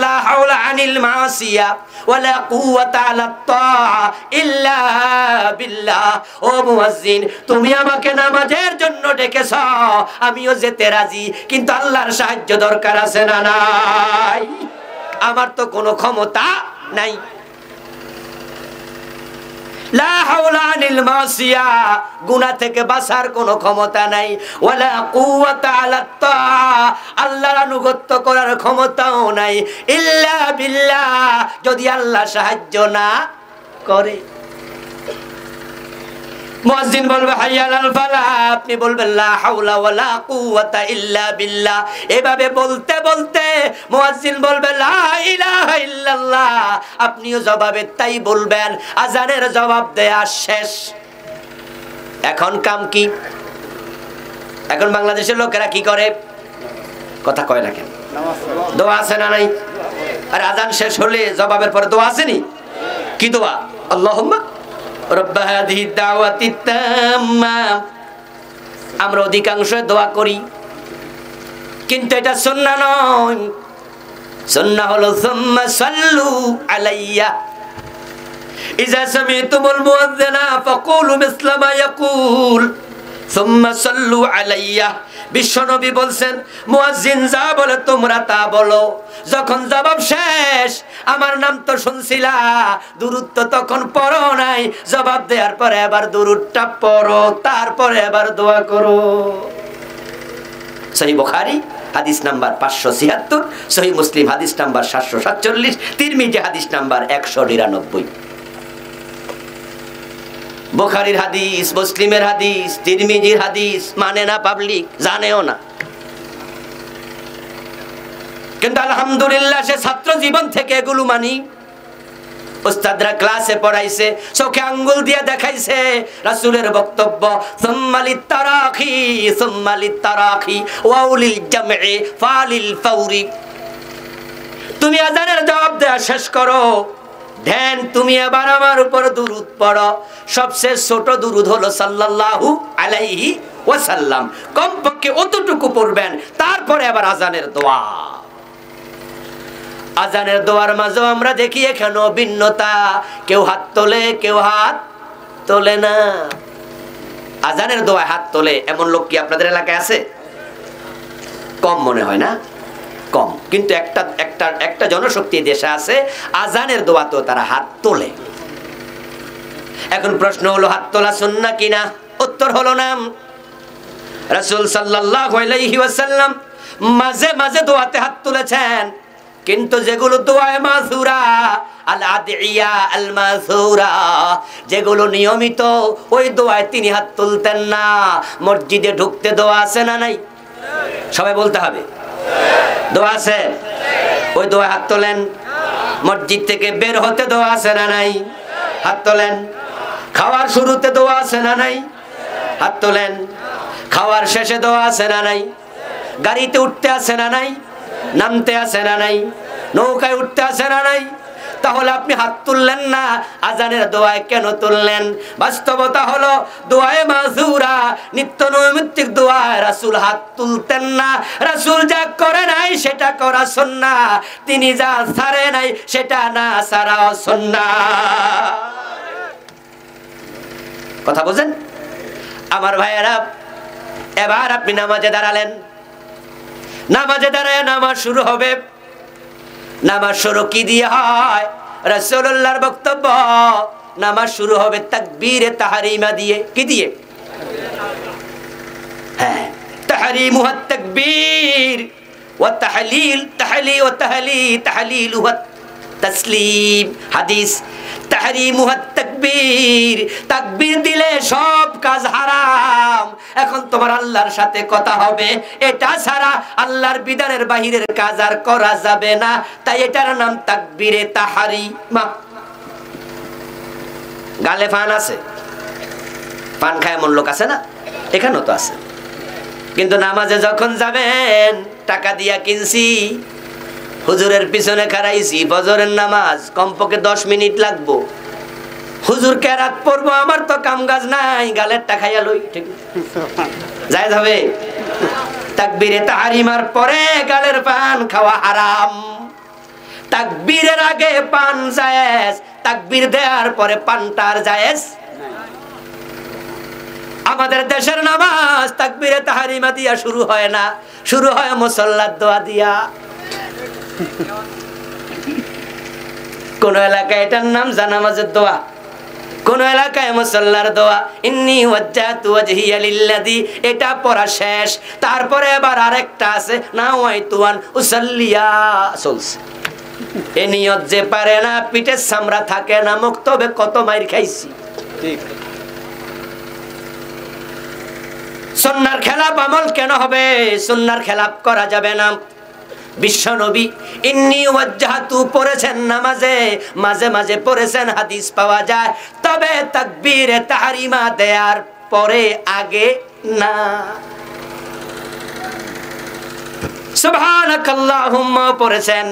লা হাওলা আনিল মাসিয়া ওয়ালা কুওয়াতা আলা তাআ ইল্লা বিল্লাহ। ও মুয়াজ্জিন, তুমি আমাকে নামাজের জন্য ডেকেছ, আমিও যেতে রাজি, কিন্তু আল্লাহর সাহায্য দরকার আছে না নাই? আমার তো কোনো ক্ষমতা নাই। লা হাওলা আনিল মাসিয়া, গুনাহ থেকে বাঁচার কোনো ক্ষমতা নাই। ওয়ালা কুওয়াতা আলা তাআ, আল্লাহর আনুগত্য করার ক্ষমতাও নাই। ইল্লা বিল্লাহ, যদি আল্লাহ সাহায্য না করে। মুয়াজ্জিন বলবে হাইয়া আলাল ফালাহ, আপনি বলবেন লা হাওলা ওয়ালা কুওয়াতা ইল্লা বিল্লাহ। এভাবে বলতে বলতে মুয়াজ্জিন বলবে লা ইলাহা ইল্লাল্লাহ, আপনিও জবাবে তাই বলবেন। আজানের জবাব দেয়া শেষ। এখন কাম কি? এখন বাংলাদেশের লোকেরা কি করে? কথা কয় না কেন? দোয়া আছে না নাই? আর আজান শেষ হলে জবাবের পরে দোয়া আসেনি? কি দোয়া? আল্লাহুম্মা রব্বা হাযিহি দাওয়াতি তাম্মা। আমরা অধিকাংশ দোয়া করি, কিন্তু এটা সুন্নাহ নয়। সুন্নাহ হলো সুম্মা সাল্লু আলাইয়া ইযা সামি'তুমুল মুয়াজ্জিনা ফাকুলু মিসলা মা ইয়াকুল সুম্মা সাল্লু আলাইয়া। বিশ্বনবী বলছেন, মুয়াজ্জিন যা বলে তোমরা তা বলো। যখন জবাব শেষ, আমার নাম তো শুনছিলা, দুরূদ তো তখন পড়ো নাই, জবাব দেওয়ার পরে আবার দুরূদটা পড়ো, তারপরে আবার দোয়া করো। সহিহ বুখারী হাদিস নাম্বার 576, সহিহ মুসলিম হাদিস নাম্বার 747, তিরমিজি হাদিস নাম্বার 199। বুখারীর হাদিস, মুসলিমের হাদিস, তিরমিজির হাদিস মানে না পাবলিক, জানেও না। কিন্তু আলহামদুলিল্লাহ সে ছাত্র জীবন থেকে এগুলো মানি। উস্তাদরা ক্লাসে পড়াইছে, চোখে আঙ্গুল দিয়ে দেখাইছে রাসূলের বক্তব্য, সুম্মালিত তারাখি সুম্মালিত তারাখি ওয়াউলিল জামঈ ফালিল ফাউরি। তুমি আজানের জবাব দেয়া শেষ করো, ধ্যান তুমি এবার আমার উপর দুরূদ পড়ো। সবচেয়ে ছোট দুরূদ হলো সাল্লাল্লাহু আলাইহি ওয়াসাল্লাম, কমপক্ষে অতটুকু পড়বেন, তারপরে আবার আজানের দোয়া। আজানের দোয়ার মাঝেও আমরা দেখি এখানে ভিন্নতা, কেউ হাত তোলে, কেউ হাত তোলে না। আজানের দোয়ায় হাত তোলে এমন লোক কি আপনাদের এলাকায় আছে? কম মনে হয় না? কম। কিন্তু একটা জনশক্তি দেশে আছে, আজানের দোয়াতেও তারা হাত তোলে। এখন প্রশ্ন হলো, হাত তোলা সুন্নাহ কিনা? উত্তর হলো না। রাসূল সাল্লাল্লাহু আলাইহি ওয়াসাল্লাম মাঝে মাঝে দোয়াতে হাত তুলেছেন, কিন্তু যেগুলো দোয়ায়ে মাসুরা, আল আদিয়া আল মাসুরা, যেগুলো নিয়মিত, ওই দোয়ায় তিনি হাত তুলতেন না। মসজিদে ঢুকতে দোয়া আছে না নাই? সবাই বলতে হবে, দোয়া আছে। ওই দোয়া হাত তোলেন। মসজিদ থেকে বের হতে দোয়া আছে না নাই? হাত তোলেন। খাওয়ার শুরুতে দোয়া আছে না নাই? হাত তোলেন। খাওয়ার শেষে দোয়া আছে না নাই? গাড়িতে উঠতে আছে না নাই? নামতে আছে না নাই? নৌকায় উঠতে আছে না নাই? তাহলে আপনি হাত তুললেন না, আজানের দোয়ায় কেন তুললেন? বাস্তবতা হলো দোয়ায়ে মাসুরা, নিত্য নৈমিত্তিক দোয়ায় রাসূল হাত তুলতেন না। রাসূল যা করে নাই সেটা করা সুন্নাহ, তিনি যা ছাড়ে নাই সেটা না ছাড়াও সুন্নাহ। কথা বুঝেন আমার ভাইয়েরা? এবার আপনি নামাজে দাঁড়ালেন, নামাজে দাঁড়ায় নামাজ শুরু হবে। নামাজ শুরু কি দিয়ে হয়? রাসূলুল্লাহর বক্তব্য, নামাজ শুরু হবে তাকবীরে তাহরিমা দিয়ে। কি দিয়ে? হ্যাঁ, তাহরিমুহাত তাকবীর ওয়া তাহলিল, তাহলিল ওয়া তাহলিলুহা তাসলিম। হাদিস, তাহরিমুহাত তাকবীর, তাকবীর দিলে সব কাজ হারাম। এখন তোমার আল্লাহর সাথে কথা হবে, এটা ছাড়া আল্লাহর বিধানের বাহিরের কাজ আর করা যাবে না, তাই এটার নাম তাকবীরে তাহরিমা। গালে ফান আছে, পান খায় এমন লোক আছে না? এখানেও তো আছে। কিন্তু নামাজে যখন যাবেন, টাকা দিয়া কিনছি, হুজুরের পিছনে খাড়াইছি, ফজরের নামাজ কমপক্ষে 10 মিনিট লাগবো, হুজুর কেরাত পড়বো, আমার তো কাম কাজ নাই, গালের টাকা লই, ঠিক জায়েজ হবে? তাকবীরে তাহরিমার পরে গালের পান খাওয়া হারাম। তাকবীরের আগে পান জায়েজ, তাকবীর দেওয়ার পরে পানটার জায়েজ। আমাদের দেশের নামাজ তাকবীরে তাহরিমা দিয়া শুরু হয় না, শুরু হয় মুসাল্লার দোয়া দিয়া। কোন এলাকায় এটার নাম জানামাজের দোয়া, কোন এলাকায় মুসাল্লার দোয়া। ইন্নী ওয়াজ্জাহতু ওয়াজহিয়া লিল্লাযী, এটা পড়া শেষ। তারপরে আবার আরেকটা আছে নাওয়াইতু আন উসাল্লিয়া, চলছে। এ নিয়ত যে পারে না, পিঠের চামড়া থাকে না, মুক্তবে কত মাইর খাইছি। ঠিক। সুন্নাহর খেলাফ আমল কেন হবে? সুন্নাহর খেলাফ করা যাবে না। বিশ্বনবী ইন্নী ওয়াজ্জাহতু পড়েছেন নামাজে, মাঝে মাঝে পড়েছেন, হাদিস পাওয়া যায়, তবে তাকবীরে তাহরিমা দেওয়ার পরে, আগে না। সুবহানাকাল্লাহুম্মা পড়েছেন,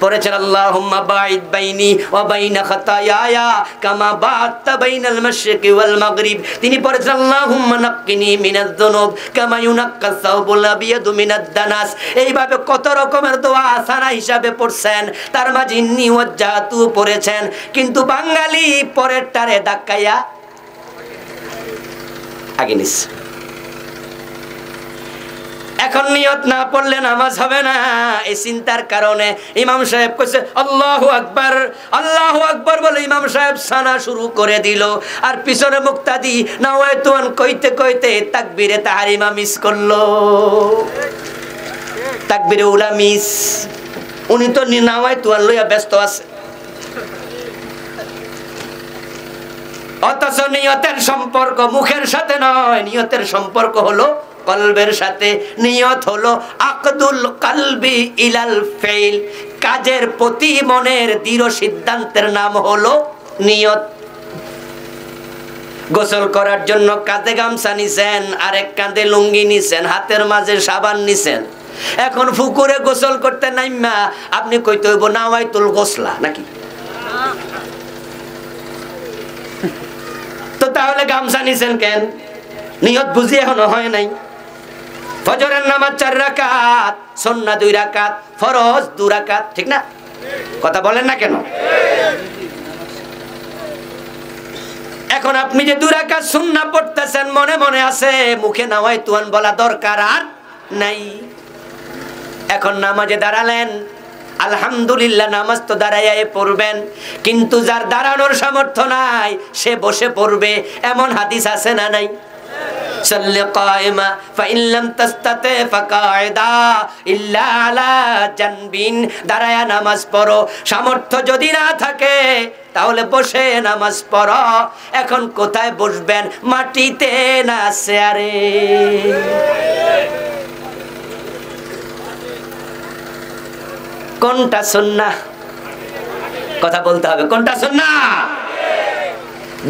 পড়েছেন আল্লাহুম্মা বাঈদ বাইনি ওয়া বাইনা খাতায়ায়া কামা বা'আতা বাইনাল মাশরিকি ওয়াল মাগরিব। তিনি পড়েছেন আল্লাহুম্মা নাক্কিনি মিনাজ যুনুব কামা ইউনাক্কাস সাওবুল আবিয়াদু মিনাদ দানাস। এইভাবে কত রকমের দোয়া আসানা হিসাবে পড়ছেন, তার মাঝে ইন্নী ওয়াজ্জাহতু পড়েছেন। কিন্তু বাঙালি পরেরটারে ধাক্কাইয়া আগে নিস। এখন নিয়ত না পড়লে নামাজ হবে না। এই চিন্তার কারণে ইমাম সাহেব কইছে আল্লাহু আকবার, আল্লাহু আকবার বলে ইমাম সাহেব সানা শুরু করে দিল, আর পিছনে মুক্তাদি নাওয়াইতু আন কইতে কইতে তাকবীরে তাহরিমা মিস করলো, তাকবীরে উলা মিস। উনি তো নাওয়াইতু আন লইয়া ব্যস্ত আছে। অথচ নিয়তের সম্পর্ক মুখের সাথে নয়, নিয়তের সম্পর্ক হলো কলবের সাথে। নিয়ত হলো আকদুল কলবি ইলাল ফেইল, কাজের প্রতি মনের দৃঢ় সিদ্ধান্তের নাম হলো নিয়ত। গোসল করার জন্য কাঁধে গামছা নিছেন, আরেক কাঁধে লুঙ্গি নিছেন, হাতের মাঝে সাবান নিছেন। এখন পুকুরে গোসল করতে নাইমা আপনি কইতে হইব নাওয়াইতুল গোসলা নাকি? তো তাহলে গামছা নিছেন কেন? নিয়ত বুঝি এখনো হয় নাই। ফজরের নামাজ 4 রাকাত, সুন্নাহ 2 রাকাত, ফরজ 2 রাকাত, ঠিক না? কথা বলেন না কেন? এখন আপনি যে 2 রাকাত সুন্নাহ পড়তেছেন, মনে মনে আছে, মুখে নাওয়াইতু আন বলা দরকার আর নাই। এখন নামাজে দাঁড়ালেন, আলহামদুলিল্লাহ, নামাজ তো দাঁড়াইয়া পড়বেন, কিন্তু যার দাঁড়ানোর সামর্থ্য নাই সে বসে পড়বে, এমন হাদিস আছে না নাই? সাল্লি কায়মা ফাইন লাম তাস্তাতি ফাকায়দা ইল্লা আলা জানবিন। দাঁড়ায়া নামাজ পড়ো, সামর্থ্য যদি না থাকে তাহলে বসে নামাজ পড়ো। এখন কোথায় বসবেন? মাটিতে না চেয়ারে? কোনটা সুন্নাহ? কথা বলতে হবে, কোনটা সুন্নাহ?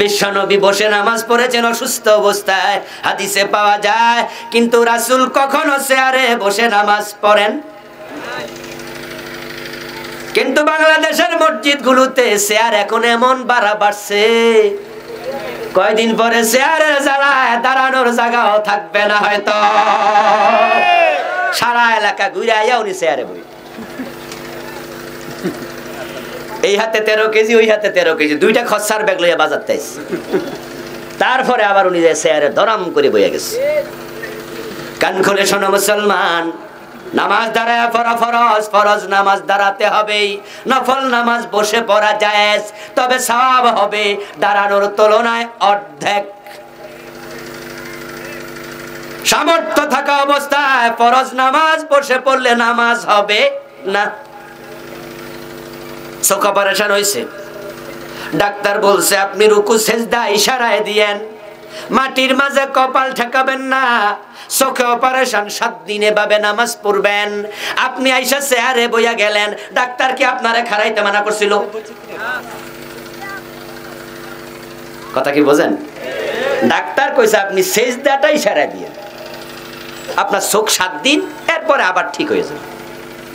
বিশ্বনবী বসে নামাজ পড়েছেন অসুস্থ অবস্থায়, হাদিসে পাওয়া যায়, কিন্তু রাসূল কখনো চেয়ারে বসে নামাজ পড়েন। কিন্তু বাংলাদেশের মসজিদগুলোতে চেয়ার এখন এমন বাড়ছে, কয়দিন পরে চেয়ারের জায়গায় দাঁড়ানোর জায়গাও থাকবে না হয়তো। সারা এলাকা ঘুরে আইয়া উনি চেয়ারে বই, এই হাতে 13 কেজি, ওই হাতে 13 কেজি, 2টা খচ্চার ব্যাগ লইয়া বাজার তাইছে। তারপরে আবার উনি যে চেয়ারে দরাম করে বইয়া গেছে। কান খুলে শোনো মুসলমান, নামাজ দাঁড়ায় পড়া ফরজ, ফরজ নামাজ দাঁড়াতে হবেই। নফল নামাজ বসে পড়া জায়েজ, তবে সওয়াব হবে দাঁড়ানোর তুলনায় অর্ধেক। সামর্থ্য থাকা অবস্থায় ফরজ নামাজ বসে পড়লে নামাজ হবে না। চোখ অপারেশন হয়েছে, ডাক্তার বলছে আপনি রুকু সেজদা ইশারায় দিয়েন, মাটির মাঝে কপাল ঠেকাবেন না। চোখে অপারেশন, 7 দিনে ভাবে নামাজ পড়বেন। আপনি আইসা চেয়ারে বইয়া গেলেন, ডাক্তার কি আপনারে খাড়াইতে মানা করছিল? কথা কি বোঝেন? ডাক্তার কইছে আপনি সেজদাটা ইশারায় দিয়েন, আপনার চোখ 7 দিন, এরপরে আবার ঠিক হয়ে যাবে।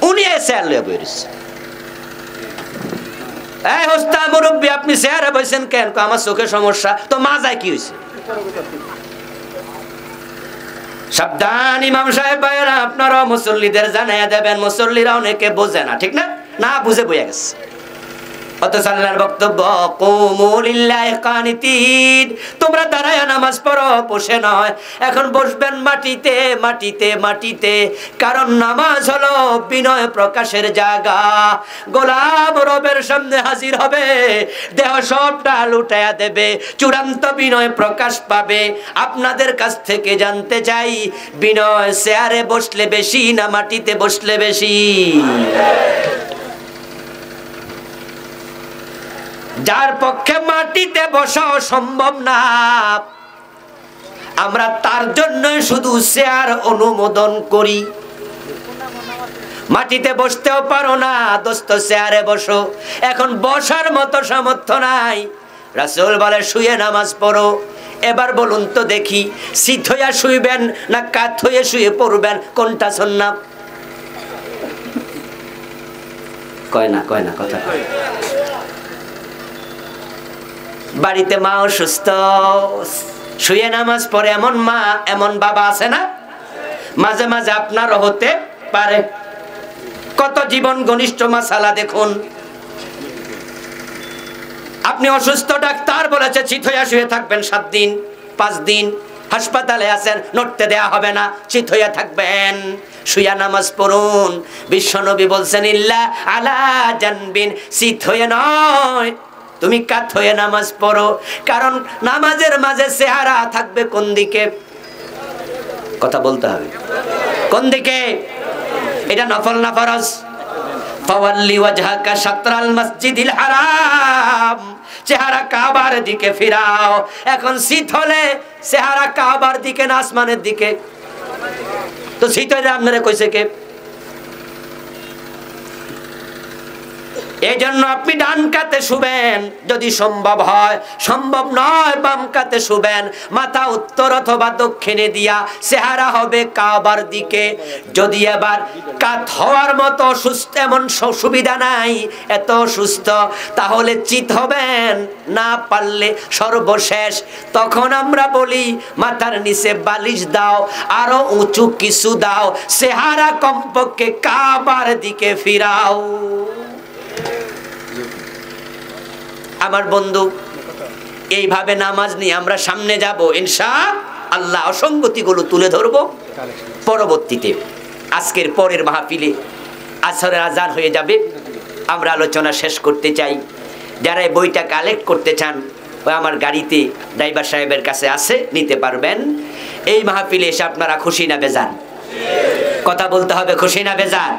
উনি চেয়ার লইয়া বই রয়েছে। এই হোস্তা মুরব্বী, আপনি চেয়ারে বসেন কেন? আমার চোখের সমস্যা। তো মাজায় কি হয়েছে? সাবধান ইমাম সাহেব ভাইয়েরা, আপনারা মুসল্লিদের জানাইয়া দেবেন। মুসল্লিরা অনেকে বোঝে না, ঠিক না? না বুঝে বইয়া গেছে। অথচ আল্লাহর বক্তব্য কুমু লিল্লাহি কানিতিন, তোমরা দাঁড়ায় নামাজ পড়ো, বসে নয়। এখন বসবেন মাটিতে মাটিতে মাটিতে, কারণ নামাজ হলো বিনয় প্রকাশের জায়গা। গোলাম রবের সামনে হাজির হবে, দেহ সবটা লুটায়া দেবে, চূড়ান্ত বিনয় প্রকাশ পাবে। আপনাদের কাছ থেকে জানতে চাই, বিনয় চেয়ারে বসলে বেশি না মাটিতে বসলে বেশি? যার পক্ষে মাটিতে বসা সম্ভব না, আমরা তার জন্য শুধু চেয়ার অনুমোদন করি। মাটিতে বসতেও পারো না, দোস্ত চেয়ারে বসো। এখন বসার মতো সামর্থ্য নাই, রাসূল বলে শুয়ে নামাজ পড়ো। এবার বলুন তো দেখি, সিট হইয়া শুইবেন না কাত হয়ে শুয়ে পড়বেন, কোনটা সুন্নাত? কয় না কথা। বাড়িতে মা অসুস্থ, শুয়ে নামাজ পড়ে এমন মা এমন বাবা আছে না? মাঝে মাঝে আপনারও হতে পারে। কত জীবন ঘনিষ্ঠ মাসালা দেখুন। আপনি অসুস্থ, ডাক্তার বলেছে চিত হইয়া শুয়ে থাকবেন 7 দিন 5 দিন, হাসপাতালে আছেন, নড়তে দেয়া হবে না, চিত হইয়া থাকবেন, শুয়া নামাজ পড়ুন। বিশ্বনবী বলছেন ইল্লা আলা জানবিন, চিত হয়ে নয়, তুমি কাত হয়ে নামাজ পড়ো। কারণ নামাজের মাঝে চেহারা থাকবে কোন দিকে? কথা বলতে হবে, কোন দিকে? এটা নফল না ফরজ? ফাওয়াল্লি ওয়াজহাকা শাতরাল মসজিদিল হারাম, চেহারা কাবার দিকে ফিরাও। এখন শীত হলে চেহারা কাবার দিকে না আসমানের দিকে? তো শীত হলে আপনারা কইছে কে? এই জন্য আপনি ডান কাতে শুবেন যদি সম্ভব হয়, সম্ভব নয় বাম কাতে শুবেন। মাথা উত্তর অথবা দক্ষিণে দিয়া চেহারা হবে কাবার দিকে। যদি এবার কাত হওয়ার মতো সুস্থ এমন সুবিধা নাই, এত সুস্থ, তাহলে চিত হবেন। না পারলে সর্বশেষ তখন আমরা বলি মাথার নিচে বালিশ দাও, আরো উঁচু কিছু দাও, চেহারা কমপক্ষে কাবার দিকে ফিরাও। আমার বন্ধু, এইভাবে নামাজ নিয়ে আমরা সামনে যাব ইনশাআল্লাহ। অসঙ্গতিগুলো তুলে ধরবো পরবর্তীতে। আজকের পরের মাহফিলে আসরের আজান হয়ে যাবে, আমরা আলোচনা শেষ করতে চাই। যারা এই বইটা কালেক্ট করতে চান, ওই আমার গাড়িতে ড্রাইভার সাহেবের কাছে আছে, নিতে পারবেন। এই মাহফিলে এসে আপনারা খুশি না বেজান? কথা বলতে হবে, খুশি না বেজান?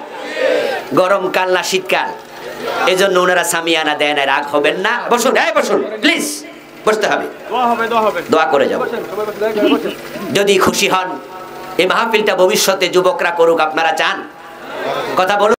গরমকাল না শীতকাল? এই জন্য ওনারা সামিয়ানা দেয় না, রাগ হবেন না। বসুন, বসুন প্লিজ, বসতে হবে, দোয়া করে যাব। যদি খুশি হন, এই মাহফিলটা ভবিষ্যতে যুবকরা করুক, আপনারা চান? কথা বলুন।